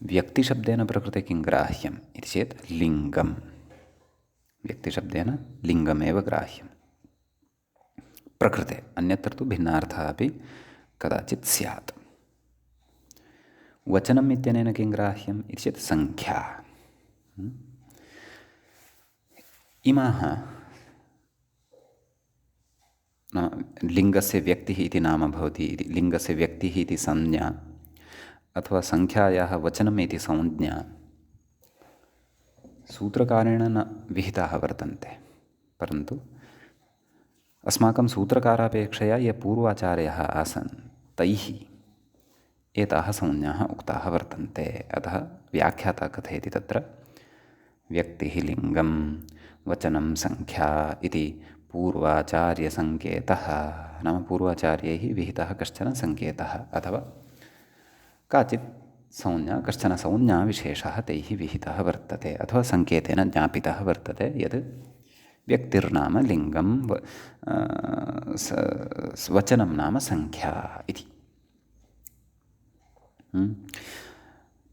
व्यक्तिशब्देन प्रकृते किं ग्राह्यम् इति चेत् लिङ्गम्। व्यक्तिशब्देन लिङ्गमेव ग्राह्यं प्रकृते। अन्यत्र तु भिन्नार्थः अपि कदाचित् स्यात्। वचनम् इत्यनेन किं ग्राह्यम् इति चेत् सङ्ख्या। इमाः नाम लिङ्गस्य व्यक्तिः इति नाम भवति इति लिङ्गस्य व्यक्तिः इति संज्ञा अथवा सङ्ख्यायाः वचनम् इति संज्ञा सूत्रकारेण न विहिताः वर्तन्ते, परन्तु अस्माकं सूत्रकारापेक्षया ये पूर्वाचार्याः आसन् तैः एताः संज्ञाः उक्ताः वर्तन्ते। अतः व्याख्याता कथयति तत्र व्यक्तिः लिङ्गं वचनं सङ्ख्या इति पूर्वाचार्यसङ्केतः। नाम पूर्वाचार्यैः विहितः कश्चन सङ्केतः अथवा काचित् संज्ञा, कश्चन संज्ञाविशेषः तैः विहितः वर्तते अथवा सङ्केतेन ज्ञापितः वर्तते यत् व्यक्तिर्नाम लिङ्गं वचनं नाम सङ्ख्या इति।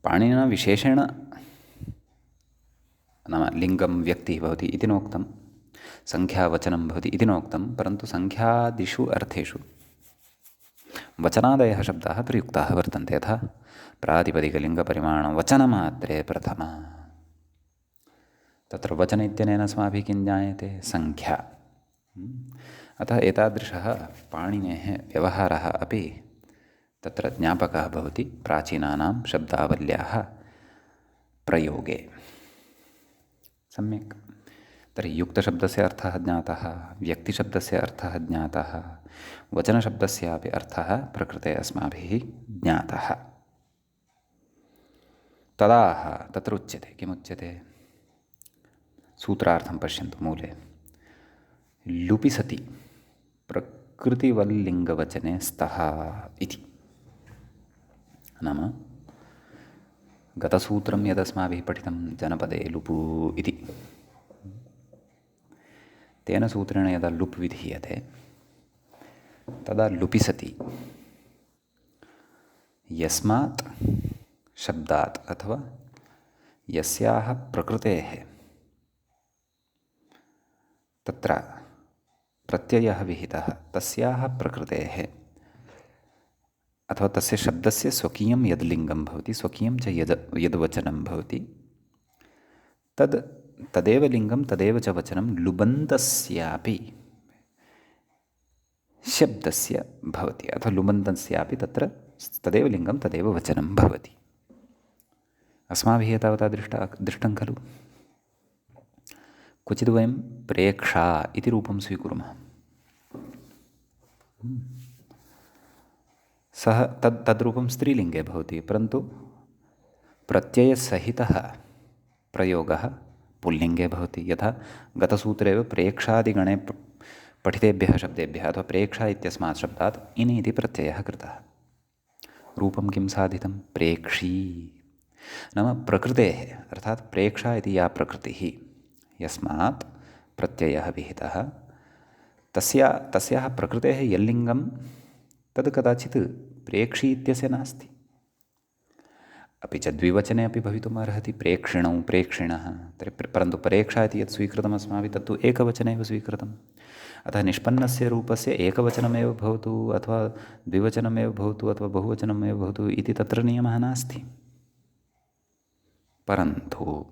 पाणिनिना विशेषेण नाम लिङ्गं व्यक्तिः भवति इति नोक्तं, सङ्ख्यावचनं भवति इति नोक्तं, परन्तु सङ्ख्यादिषु अर्थेषु वचनादयः शब्दाः प्रयुक्ताः वर्तन्ते। यथा प्रातिपदिकलिङ्गपरिमाणवचनमात्रे प्रथमा, तत्र वचन इत्यनेन अस्माभिः किं ज्ञायते? सङ्ख्या। अतः एतादृशः पाणिनेः व्यवहारः अपि तत्र ज्ञापकः भवति प्राचीनानां शब्दावल्याः प्रयोगे। सम्यक्। तर्हि युक्तशब्दस्य अर्थः ज्ञातः, व्यक्तिशब्दस्य अर्थः ज्ञातः, वचनशब्दस्यापि अर्थः प्रकृते अस्माभिः ज्ञातः। तदाह तत्र उच्यते, किमुच्यते? सूत्रार्थं पश्यन्तु मूले। लुपि सति प्रकृतिवल्लिङ्गवचने स्तः इति। नाम गतसूत्रं यदस्माभिः पठितं जनपदे लुपु इति, तेन सूत्रेण यदा लुप् विधीयते तदा लुपि सति यस्मात् शब्दात् अथवा यस्याः प्रकृतेः तत्र प्रत्ययः विहितः, तस्याः प्रकृतेः अथवा तस्य शब्दस्य स्वकीयं यद् लिङ्गं भवति, स्वकीयं च यद् वचनं भवति, तदेव लिङ्गं तदेव च वचनं लुबन्तस्यापि शब्दस्य भवति अथवा लुबन्तस्यापि तत्र तदेव लिङ्गं तदेव वचनं भवति। अस्माभिः एतावता दृष्टं खलु? क्वचित् वयं प्रेक्षा इति रूपं स्वीकुर्मः। सः तद्रूपं स्त्रीलिङ्गे भवति, परन्तु प्रत्ययसहितः प्रयोगः पुल्लिङ्गे भवति। यथा गतसूत्रे एव प्रेक्षादिगणे पठितेभ्यः शब्देभ्यः अथवा प्रेक्षा इत्यस्मात् शब्दात् इन् इति प्रत्ययः कृतः। रूपं किं साधितं? प्रेक्षी। नाम प्रकृतेः अर्थात् प्रेक्षा इति या प्रकृतिः यस्मात् प्रत्ययः विहितः, तस्याः प्रकृतेः यल्लिङ्गं तद् कदाचित् प्रेक्षी इत्यस्य नास्ति। अपि च द्विवचने अपि भवितुम् अर्हति, प्रेक्षिणौ प्रेक्षिणः। तर्हि परन्तु परेक्षा इति यत् स्वीकृतम् अस्माभिः तत्तु एकवचने एव स्वीकृतम्। अतः निष्पन्नस्य रूपस्य एकवचनमेव भवतु अथवा द्विवचनमेव भवतु अथवा बहुवचनमेव भवतु इति तत्र नियमः नास्ति। परन्तु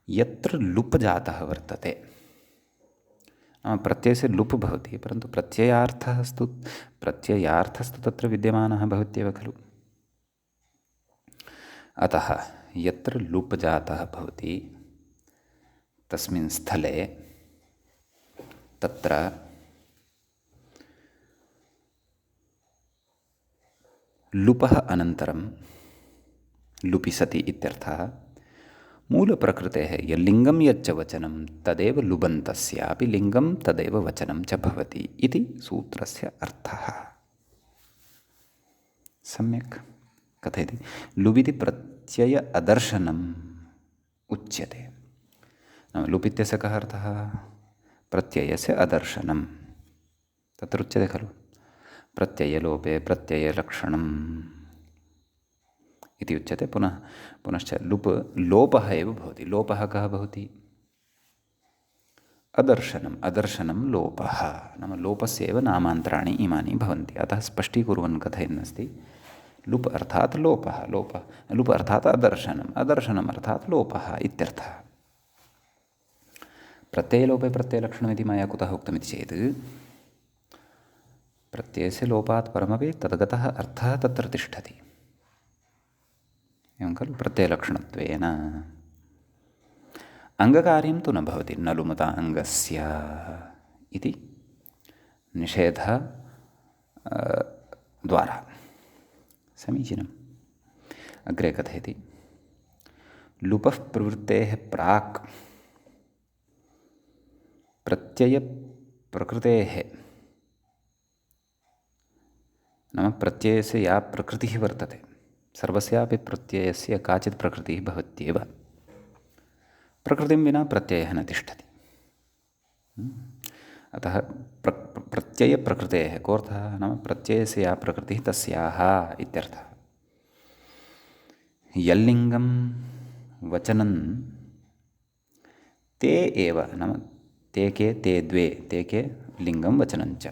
यत्र लुप् जातः वर्तते, नाम प्रत्ययस्य लुप् भवति, परन्तु प्रत्ययार्थस्तु तत्र विद्यमानः भवत्येव खलु। अतः यत्र लुप् जातः भवति तस्मिन् स्थले तत्र लुपः अनन्तरं लुपि सति इत्यर्थः। मूलप्रकृतेः यल्लिङ्गं यच्च वचनं तदेव लुबन्तस्यापि लिङ्गं तदेव वचनं च भवति इति सूत्रस्य अर्थः। सम्यक् कथयति। लुबिति प्रत्यय अदर्शनम् उच्यते। नाम लुप् इत्यस्य कः अर्थः? प्रत्ययस्य अदर्शनं। तत्र उच्यते खलु प्रत्ययलोपे प्रत्ययलक्षणम् इति उच्यते। पुनश्च लुप् लोपः एव भवति। लोपः कः भवति? अदर्शनं लोपः। नाम लोपस्यैव नामान्तराणि इमानि भवन्ति। अतः स्पष्टीकुर्वन् कथयन्नस्ति लुप् अर्थात् लोपः, लुप् अर्थात् अदर्शनम् अर्थात् लोपः इत्यर्थः। प्रत्ययलोपे प्रत्ययलक्षणमिति मया कुतः उक्तमिति चेत् प्रत्ययस्य लोपात् परमपि तद्गतः अर्थः तत्र तिष्ठति। एवं खलु। प्रत्ययलक्षणत्वेन अङ्गकार्यं तु न भवति। न लुमता अङ्गस्य इति निषेधः द्वारा। समीचीनम्। अग्रे कथयति लुपः प्रवृत्तेः प्राक् प्रत्ययप्रकृतेः, नाम प्रत्ययस्य या प्रकृतिः वर्तते, सर्वस्यापि प्रत्ययस्य काचित् प्रकृतिः भवत्येव। प्रकृतिं विना प्रत्ययः न तिष्ठति। अतः प्रत्ययप्रकृतेः कोऽर्थः? नाम प्रत्ययस्य या प्रकृतिः तस्याः इत्यर्थः। यल्लिङ्गं वचनं ते एव, नाम ते के, ते द्वे, ते के लिङ्गं वचनञ्च,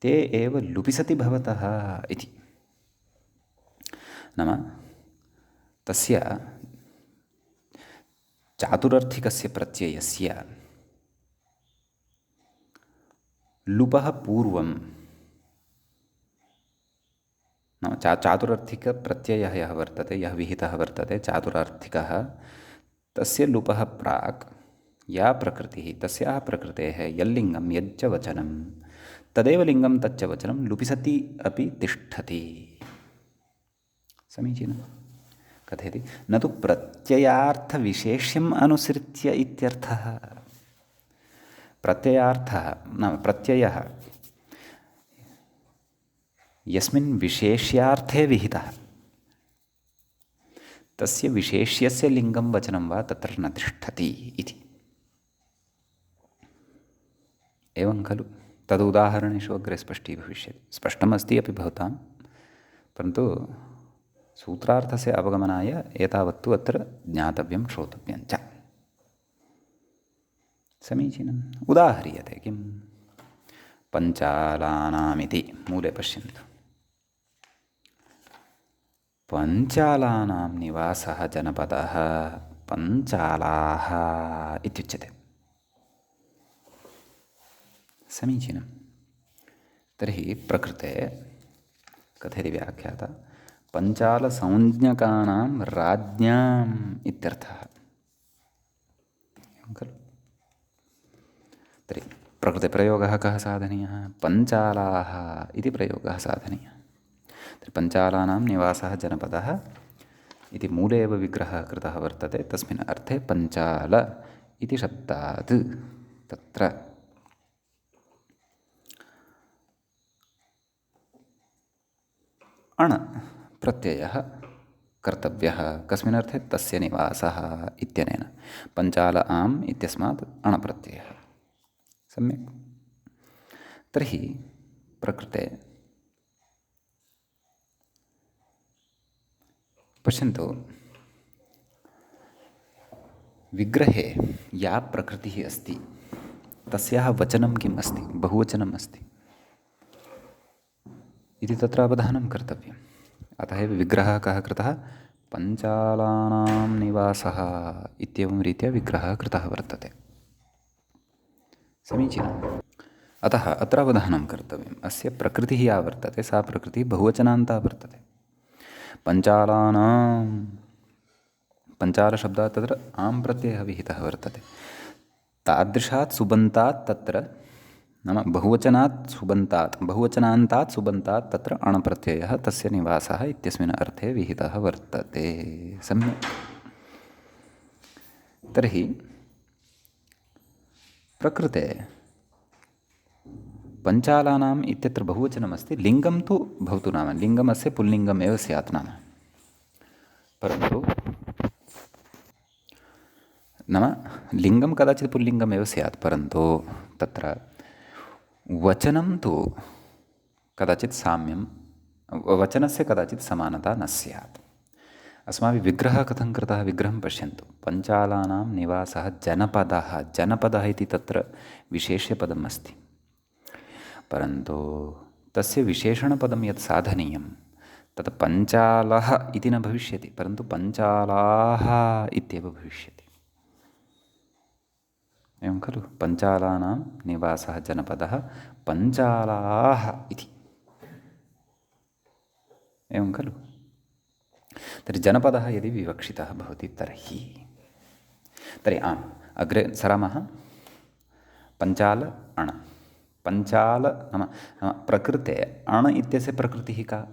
ते एव लुपिसति भवतः इति। नाम तस्य चातुरर्थिकस्य प्रत्ययस्य लुपः पूर्वं, नाम चातुरर्थिकप्रत्ययः यः वर्तते, यः विहितः वर्तते चातुरार्थिकः, तस्य लुपः प्राक् या प्रकृतिः, तस्याः प्रकृतेः यल्लिङ्गं यच्च वचनं तदेव लिङ्गं तच्च वचनं लुपिसति अपि तिष्ठति। समीचीनं। कथयति न तु प्रत्ययार्थविशेष्यम् अनुसृत्य इत्यर्थः। प्रत्ययार्थः नाम प्रत्ययः यस्मिन् विशेष्यार्थे विहितः तस्य विशेष्यस्य लिङ्गं वचनं वा तत्र न तिष्ठति इति। एवं खलु। तदुदाहरणेषु अग्रे स्पष्टीभविष्यति। स्पष्टमस्ति अपि भवतां, परन्तु सूत्रार्थस्य अवगमनाय एतावत्तु अत्र ज्ञातव्यं श्रोतव्यं च। समीचीनम्। उदाह्रियते किं? पञ्चालानामिति मूले पश्यन्तु। पञ्चालानां निवासः जनपदः पञ्चालाः इत्युच्यते। समीचीनं। तर्हि प्रकृते कथयति व्याख्याता पञ्चालसंज्ञकानां राज्ञाम् इत्यर्थः। एवं खलु। तर्हि प्रकृतिप्रयोगः कः साधनीयः? पञ्चालाः इति प्रयोगः साधनीयः। तर्हि पञ्चालानां निवासः जनपदः इति मूले एव विग्रहः कृतः वर्तते। तस्मिन् अर्थे पञ्चाल इति शब्दात् तत्र अण प्रत्ययः कर्तव्यः। कस्मिन् अर्थे? तस्य निवासः इत्यनेन। पञ्चाल आम् इत्यस्मात् अणप्रत्ययः। सम्यक्। तर्हि प्रकृते पश्यन्तु, विग्रहे या प्रकृतिः अस्ति तस्याः वचनं किम् अस्ति, बहुवचनम् अस्ति इति तत्र अवधानं कर्तव्यम्। अतः एव विग्रहः कः कृतः, पञ्चालानां निवासः इत्येवं रीत्या विग्रहः कृतः वर्तते। समीचीनम्। अतः अत्र अवधानं कर्तव्यम्। अस्य प्रकृतिः या वर्तते सा प्रकृतिः बहुवचनान्ता वर्तते। पञ्चालशब्दात् तत्र आम् प्रत्ययः विहितः वर्तते। तादृशात् सुबन्तात् तत्र, नाम बहुवचनान्तात् सुबन्तात् तत्र अण् प्रत्ययः तस्य निवासः इत्यस्मिन् अर्थे विहितः वर्तते। सम्यक्। तर्हि प्रकृते पञ्चालानाम् इत्यत्र बहुवचनमस्ति, लिङ्गं तु भवतु, नाम लिङ्गमस्य पुल्लिङ्गमेव स्यात् नाम, परन्तु नाम लिङ्गं कदाचित् पुल्लिङ्गमेव स्यात्, परन्तु तत्र वचनं तु कदाचित् साम्यं, वचनस्य कदाचित् समानता न स्यात्। अस्माभिः विग्रहः कथं कृतः, विग्रहं पश्यन्तु, पञ्चालानां निवासः जनपदः, जनपदः इति तत्र विशेष्यपदम् अस्ति, परन्तु तस्य विशेषणपदं यत् साधनीयं तत् पञ्चालः इति न भविष्यति, परन्तु पञ्चालाः इत्येव भविष्यति। एवं खलु, पञ्चालानां निवासः जनपदः पञ्चालाः इति, एवं खलु। तर्हि जनपदः यदि विवक्षितः भवति तर्हि आम् अग्रे सरामः। पञ्चाल अण्, पञ्चाल नाम प्रकृते अण् इत्यस्य प्रकृतिः का,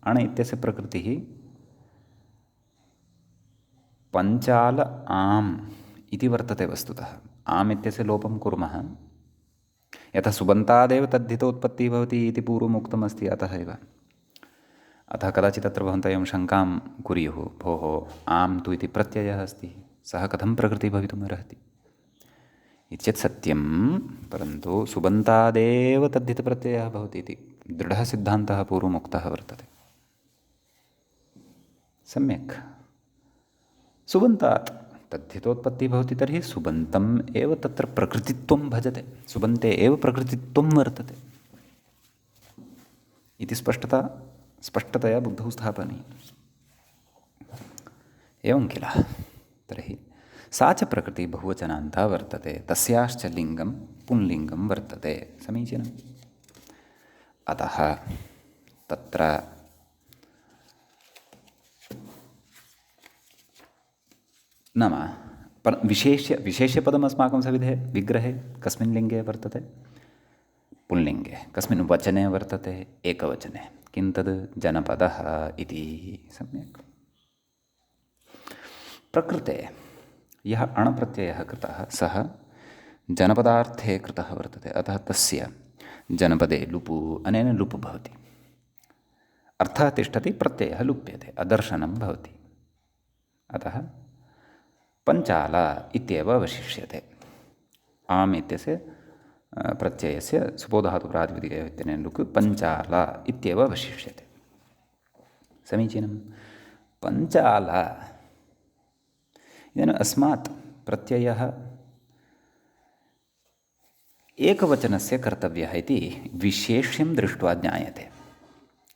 अण् इत्यस्य प्रकृतिः पञ्चाल आम् इति वर्तते वस्तुतः। आम् इत्यस्य लोपं कुर्मः, यतः सुबन्तादेव तद्धितोत्पत्तिः भवति इति पूर्वम् उक्तमस्ति, अतः एव। अतः कदाचित् अत्र भवन्तः एवं शङ्कां कुर्युः, भोः आम् तु इति प्रत्ययः अस्ति, सः कथं प्रकृतिः भवितुमर्हति इत्येतत् सत्यं, परन्तु सुबन्तादेव तद्धितप्रत्ययः भवति इति दृढः सिद्धान्तः पूर्वम् उक्तः वर्तते। सम्यक्। सुबन्तात् तद्धितोत्पत्तिः भवति तर्हि सुबन्तम् एव तत्र प्रकृतित्वं भजते, सुबन्ते एव प्रकृतित्वं वर्तते इति स्पष्टतया बुद्धौ स्थापनीयम्। एवं किल। तर्हि सा च प्रकृतिः बहुवचनान्ता वर्तते, तस्याश्च लिङ्गं पुंलिङ्गं वर्तते। समीचीनम्। अतः तत्र नाम विशेष्यपदम् अस्माकं सविधे विग्रहे कस्मिन् लिङ्गे वर्तते, पुल्लिङ्गे। कस्मिन् वचने वर्तते, एकवचने। किं तद्, जनपदः इति। सम्यक्। प्रकृते यः अण् प्रत्ययः कृतः सः जनपदार्थे कृतः वर्तते, अतः तस्य जनपदे लुपु, अनेन लुप् भवति, अर्थः तिष्ठति, प्रत्ययः लुप्यते, अदर्शनं भवति, अतः पञ्चाल इत्येव अवशिष्यते। आम् इत्यस्य प्रत्ययस्य सुपोधातुप्रातिपदिकयोः इत्यनेन लुक् पञ्चाल इत्येव अवशिष्यते। समीचीनं। पञ्चाल इदानीम् अस्मात् प्रत्ययः एकवचनस्य कर्तव्यः इति विशेष्यं दृष्ट्वा ज्ञायते।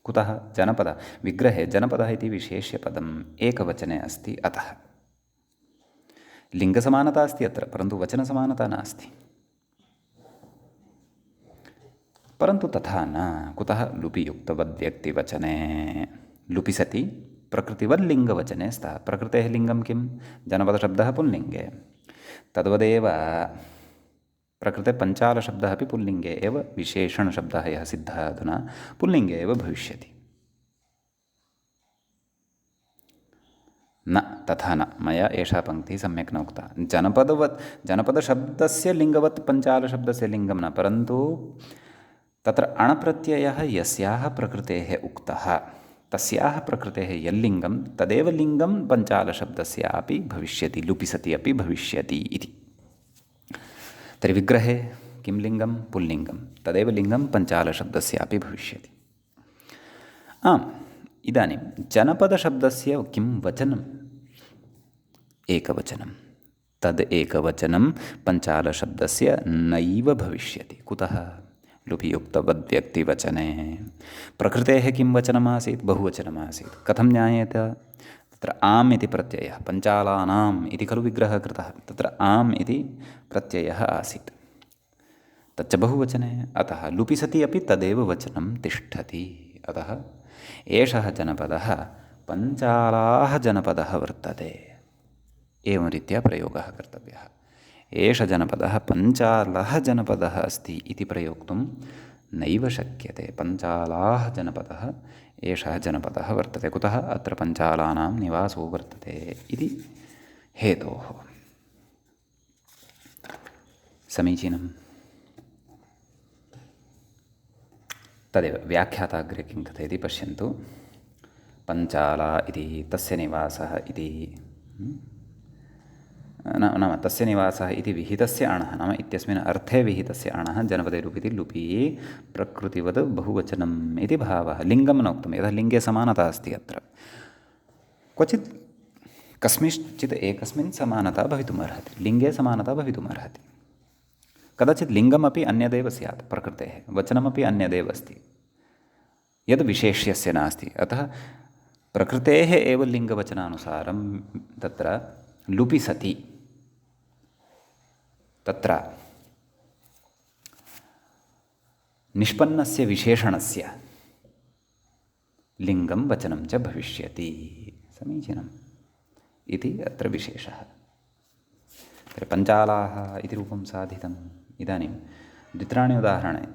कुतः? जनपद विग्रहे जनपदः इति विशेष्यपदम् एकवचने अस्ति, अतः लिङ्गसमानता अस्ति अत्र, परन्तु वचनसमानता नास्ति। परन्तु तथा न। कुतः? लुपियुक्तवद्व्यक्तिवचने लुपि सति प्रकृतिवल्लिङ्गवचने स्तः। प्रकृतेः लिङ्गं किं? जनपदशब्दः पुल्लिङ्गे। तद्वदेव प्रकृते पञ्चालशब्दः अपि पुल्लिङ्गे एव, विशेषणशब्दः यः सिद्धः अधुना पुल्लिङ्गे एव भविष्यति। न, तथा न। मया एषा पङ्क्तिः सम्यक् न उक्ता। जनपदशब्दस्य लिङ्गवत् पञ्चालशब्दस्य लिङ्गं न, परन्तु तत्र अणप्रत्ययः यस्याः प्रकृतेः उक्तः तस्याः प्रकृतेः यल्लिङ्गं तदेव लिङ्गं पञ्चालशब्दस्यापि भविष्यति, लुपि सति अपि भविष्यति इति। तर्हि विग्रहे किं लिङ्गं? पुल्लिङ्गं, तदेव लिङ्गं पञ्चालशब्दस्यापि भविष्यति। आम्, इदानीं जनपदशब्दस्य किं वचनम्? एकवचनं। तद् एकवचनं पञ्चालशब्दस्य नैव भविष्यति। कुतः? लुपियुक्तवद्व्यक्तिवचने प्रकृतेः किं वचनमासीत्? बहुवचनमासीत्। कथं ज्ञायेत? तत्र आम् इति प्रत्ययः, पञ्चालानाम् इति खलु विग्रहः कृतः, तत्र आम् इति प्रत्ययः आसीत्, तच्च बहुवचने। अतः लुपि सति अपि तदेव वचनं तिष्ठति। अतः एषः जनपदः पञ्चालाः जनपदः वर्तते। एवं रीत्या प्रयोगः कर्तव्यः। एष जनपदः पञ्चालः जनपदः अस्ति इति प्रयोक्तुं नैव शक्यते। पञ्चालाः जनपदः एषः जनपदः वर्तते। कुतः? अत्र पञ्चालानां निवासो वर्तते इति हेतोः। समीचीनम्। तदेव व्याख्याता अग्रे किं कथयति पश्यन्तु। पञ्चाला इति तस्य निवासः इति नाम तस्य निवासः इति विहितस्य अणः, नाम इत्यस्मिन् अर्थे विहितस्य अणः जनपदे लुपिति लुपि प्रकृतिवद् बहुवचनम् इति भावः। लिङ्गं न उक्तं, यतः लिङ्गे समानता अस्ति। अत्र क्वचित् कस्मिंश्चित् एकस्मिन् समानता भवितुमर्हति, लिङ्गे समानता भवितुमर्हति। कदाचित् लिङ्गमपि अन्यदेव स्यात्, प्रकृतेः वचनमपि अन्यदेव अस्ति, यद् विशेष्यस्य नास्ति। अतः प्रकृतेः एव लिङ्गवचनानुसारं तत्र लुपि सति तत्र निष्पन्नस्य विशेषणस्य लिङ्गं वचनं च भविष्यति। समीचीनम् इति अत्र विशेषः। तर्हि पञ्चालाः इति रूपं साधितम्। इदानीं द्वित्राणि उदाहरणानि,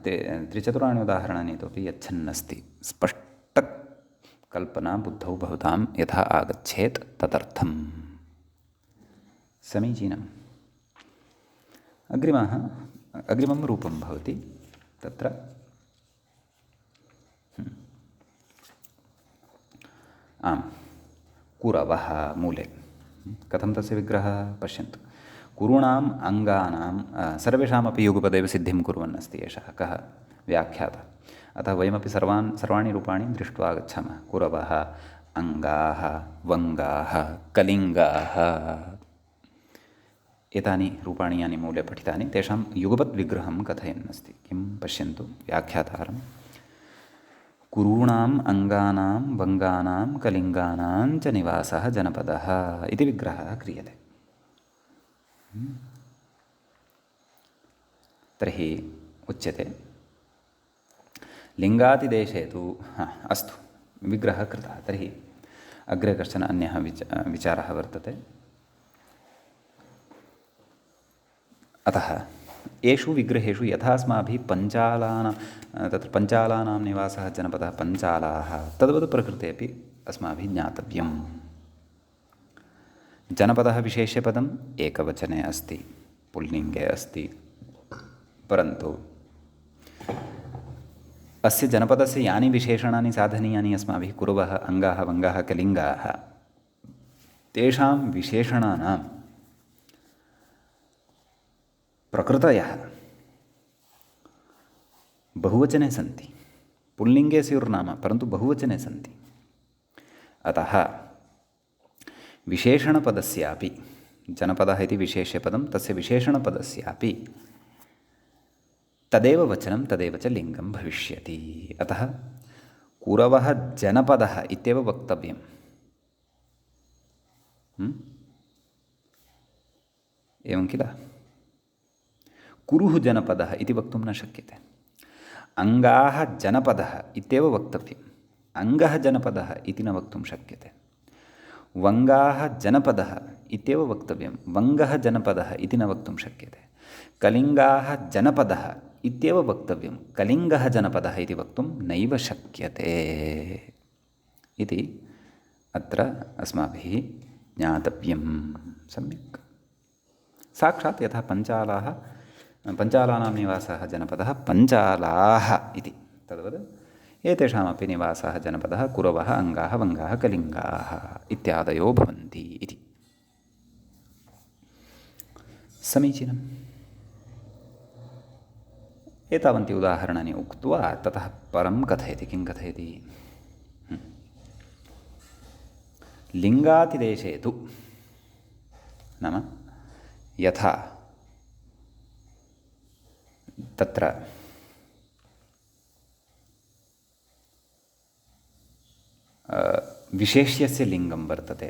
त्रिचतुराणि उदाहरणानि इतोपि यच्छन्नस्ति। स्पष्टकल्पना बुद्धौ भवतां यथा आगच्छेत् तदर्थम्। समीचीनम्। अग्रिमं रूपं भवति तत्र आम्, कुरवः मूले। कथं तस्य विग्रहः? पश्यन्तु। कुरूणाम् अङ्गानां सर्वेषामपि युगपदेव सिद्धिं कुर्वन् अस्ति एषः कः? व्याख्याता। अतः वयमपि सर्वाणि रूपाणि दृष्ट्वा आगच्छामः। कुरवः, अङ्गाः, वङ्गाः, कलिङ्गाः, एतानि रूपाणि यानि मूले पठितानि तेषां युगपद्विग्रहं कथयन् अस्ति। किं? पश्यन्तु व्याख्यातारं। कुरूणाम् अङ्गानां वङ्गानां कलिङ्गानां च निवासः जनपदः इति विग्रहः क्रियते। तर्हि उच्यते लिङ्गातिदेशे तु अस्तु विग्रहः कृतः। तर्हि अग्रे कश्चन अन्यः विचारः वर्तते। अतः येषु विग्रहेषु यथा अस्माभिः तत्र पञ्चालानां निवासः जनपदः पञ्चालाः, तद्वत् प्रकृते अपि अस्माभिः ज्ञातव्यम्। जनपदः विशेष्यपदम् एकवचने अस्ति, पुल्लिङ्गे अस्ति, परन्तु अस्य जनपदस्य यानि विशेषणानि साधनीयानि अस्माभिः, कुरवः, अङ्गाः, वङ्गाः, कलिङ्गाः, तेषां विशेषणानां प्रकृतयः बहुवचने सन्ति। पुल्लिङ्गे स्युर्नाम, परन्तु बहुवचने सन्ति। अतः विशेषणपदस्यापि, जनपदः इति विशेष्यपदं, तस्य विशेषणपदस्यापि तदेव वचनं तदेव च लिङ्गं भविष्यति। अतः कुरवः जनपदः इत्येव वक्तव्यम्। एवं किल? कुरुः जनपदः इति वक्तुं न शक्यते। अङ्गाः जनपदः इत्येव वक्तव्यम्। अङ्गः जनपदः इति न वक्तुं शक्यते। वङ्गाः जनपदः इत्येव वक्तव्यं। वङ्गः जनपदः इति न वक्तुं शक्यते। कलिङ्गाः जनपदः इत्येव वक्तव्यं। कलिङ्गः जनपदः इति वक्तुं नैव शक्यते इति अत्र अस्माभिः ज्ञातव्यं सम्यक्। साक्षात् यथा पञ्चालानां निवासः जनपदः पञ्चालाः इति, तद्वत् एतेषामपि निवासः जनपदः कुरवः, अङ्गाः, वङ्गाः, कलिङ्गाः इत्यादयो भवन्ति इति। समीचीनम्। एतावन्ति उदाहरणानि उक्त्वा ततः परं कथयति। किं कथयति? लिङ्गातिदेशे तु नाम यथा तत्र विशेष्यस्य लिङ्गं वर्तते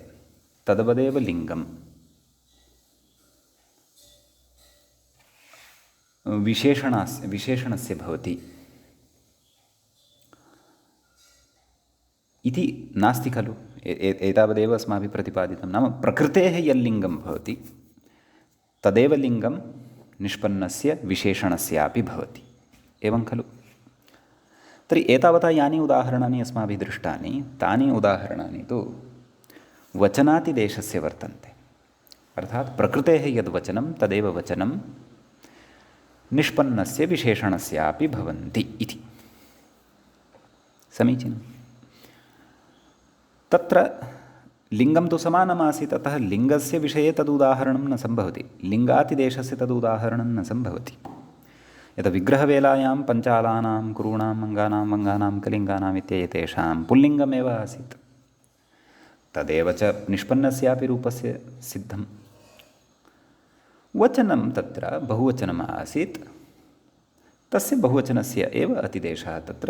तद्वदेव लिङ्गं विशेषणस्य भवति इति नास्ति खलु। एतावदेव अस्माभिः प्रतिपादितं। नाम प्रकृतेः यल्लिङ्गं भवति तदेव लिङ्गं निष्पन्नस्य विशेषणस्यापि भवति, एवं खलु। तर्हि एतावता यानि उदाहरणानि अस्माभिः दृष्टानि तानि उदाहरणानि तु वचनातिदेशस्य वर्तन्ते। अर्थात् प्रकृतेः यद्वचनं तदेव वचनं निष्पन्नस्य विशेषणस्यापि भवन्ति इति। समीचीनं। तत्र लिङ्गं तु समानमासीत्, अतः लिङ्गस्य विषये तदुदाहरणं न सम्भवति, लिङ्गातिदेशस्य तदुदाहरणं न सम्भवति। यत् विग्रहवेलायां पञ्चालानां कुरूणाम् अङ्गानां वङ्गानां कलिङ्गानाम् इत्येतेषां पुल्लिङ्गमेव आसीत्, तदेव च निष्पन्नस्यापि रूपस्य सिद्धं। वचनं तत्र बहुवचनम् आसीत्, तस्य बहुवचनस्य एव अतिदेशः तत्र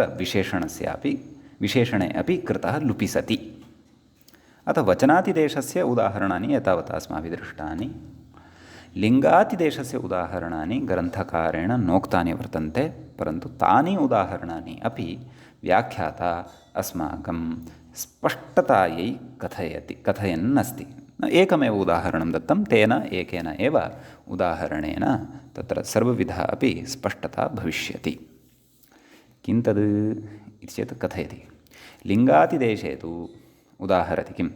विशेषणे अपि कृतः लुपि सति। अतः वचनातिदेशस्य उदाहरणानि एतावता अस्माभिः दृष्टानि। लिङ्गातिदेशस्य उदाहरणानि ग्रन्थकारेण नोक्तानि वर्तन्ते, परन्तु तानि उदाहरणानि अपि व्याख्याता अस्माकं स्पष्टतायै कथयन् अस्ति। एकमेव उदाहरणं दत्तं, तेन एकेन एव उदाहरणेन तत्र सर्वविधा अपि स्पष्टता भविष्यति। किं तद् इति चेत् कथयति। लिङ्गातिदेशे तु उदाहरति किं,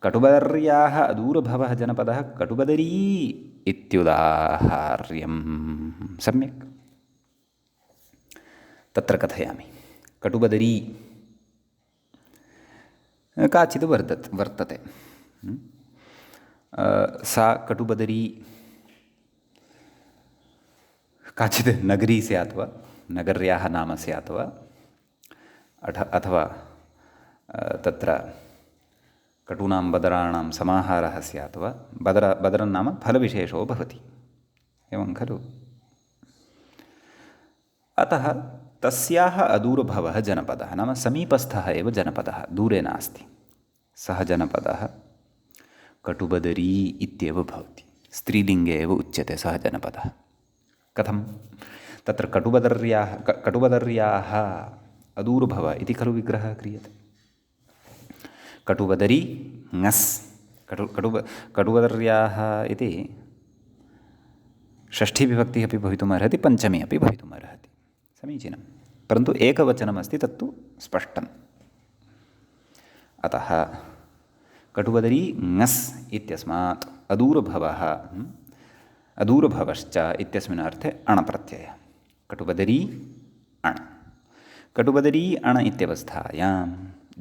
कटुबदर्याः अदूरभवः जनपदः कटुबदरी इत्युदाहार्यं। सम्यक्। तत्र कथयामि। कटुबदरी काचित् वर्तते। सा कटुबदरी काचित् नगरी स्यात् वा, नगर्याः नाम स्यात् वा, अथवा तत्र कटूनां बदराणां समाहारः स्यात् वा। बदरं नाम फलविशेषो भवति, एवं खलु। अतः तस्याः अदूरभवः जनपदः नाम समीपस्थः एव जनपदः, दूरे नास्ति। सः जनपदः कटुबदरी इत्येव भवति, स्त्रीलिङ्गे एव उच्यते सः जनपदः। कथं? तत्र कटुबदर्याः अदूरभव इति खलु विग्रहः क्रियते। कटुबदरी ङस् कटुबदर्याः इति षष्ठीविभक्तिः अपि भवितुमर्हति, पञ्चमी अपि भवितुमर्हति। समीचीनं। परन्तु एकवचनमस्ति, तत्तु स्पष्टम्। अतः कटुबदरी ङस् इत्यस्मात् अदूरभवश्च इत्यस्मिन् अर्थे अणप्रत्ययः। कटुबदरी अण्। कटुबदरी अण् इत्यवस्थायां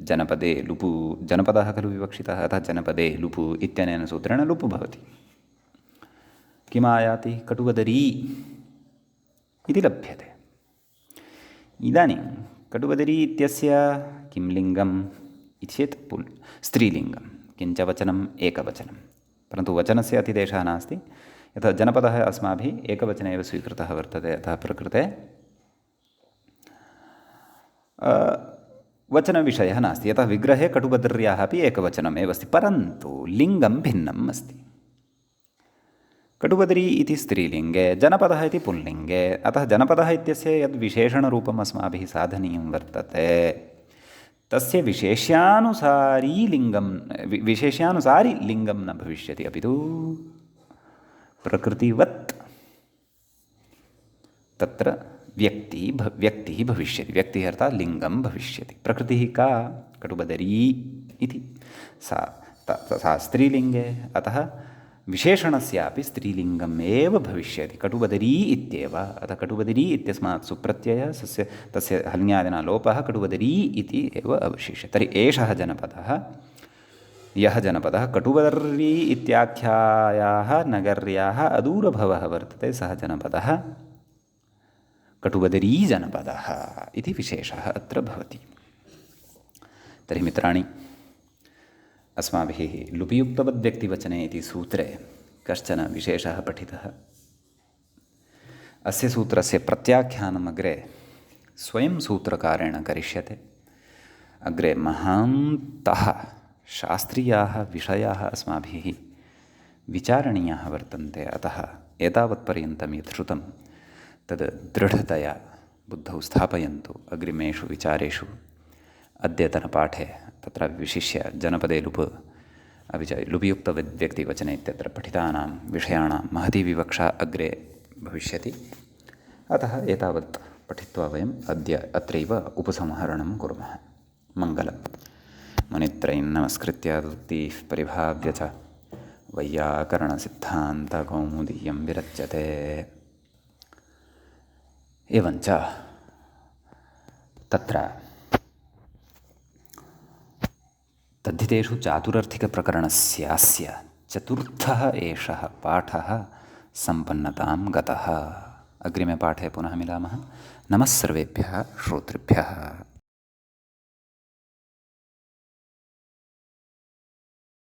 जनपदे लुपु, जनपदः खलु विवक्षितः, अतः जनपदे लुपु इत्यनेन सूत्रेण लुपु भवति। किमायाति? कटुबदरी इति लभ्यते। इदानीं कटुबदरी इत्यस्य किं लिङ्गम् इति चेत् स्त्रीलिङ्गं, किञ्च वचनम् एकवचनं। परन्तु वचनस्य अतिदेशः नास्ति, यथा जनपदः अस्माभिः एकवचने एव स्वीकृतः वर्तते, अतः प्रकृते वचनविषयः नास्ति। यतः विग्रहे कटुबदर्याः अपि एकवचनमेव अस्ति, परन्तु लिङ्गं भिन्नम् अस्ति। कटुबदरी इति स्त्रीलिङ्गे, जनपदः इति पुल्लिङ्गे। अतः जनपदः इत्यस्य यद् विशेषणरूपम् अस्माभिः साधनीयं वर्तते, तस्य विशेष्यानुसारी लिङ्गं न भविष्यति, अपि तु प्रकृतिवत् तत्र व्यक्तिः भविष्यति। व्यक्तिः अर्थात् लिङ्गं भविष्यति। प्रकृतिः का? कटुबदरी इति। सा स्त्रीलिङ्गे, अतः विशेषणस्यापि स्त्रीलिङ्गम् एव भविष्यति, कटुबदरी इत्येव। अतः कटुबदरी इत्यस्मात् सुप्रत्ययः, तस्य हल्यादिना लोपः, कटुबदरी इति एव अवशिष्यते। तर्हि एषः जनपदः, यः जनपदः कटुबदरी इत्याख्यायाः नगर्याः अदूरभवः वर्तते, सः जनपदः कटुबदरी जनपदः इति विशेषः अत्र भवति। तर्हि मित्राणि, अस्माभिः लुपियुक्तवद्व्यक्तिवचने इति सूत्रे कश्चन विशेषः पठितः। अस्य सूत्रस्य प्रत्याख्यानम् अग्रे स्वयं सूत्रकारेण करिष्यते। अग्रे महान्तः शास्त्रीयाः विषयाः अस्माभिः विचारणीयाः वर्तन्ते। अतः एतावत्पर्यन्तं यत् श्रुतं तद् दृढतया बुद्धौ स्थापयन्तु। अग्रिमेषु विचारेषु अद्यतनपाठे तत्र विशिष्य जनपदे लुप् अपि च लुपियुक्तव्यक्तिवचने इत्यत्र पठितानां विषयाणां महती विवक्षा अग्रे भविष्यति। अतः एतावत् पठित्वा वयम् अद्य अत्रैव उपसंहरणं कुर्मः। मङ्गलं। मुनित्रयं नमस्कृत्य उक्तिः परिभाव्य च वैयाकरणसिद्धान्तकौमुदीयं विरच्यते। एवञ्च तत्र तद्धितेषु चातुरर्थिकप्रकरणस्यास्य चतुर्थः एषः पाठः सम्पन्नतां गतः। अग्रिमे पाठे पुनः मिलामः। नमः सर्वेभ्यः श्रोतृभ्यः।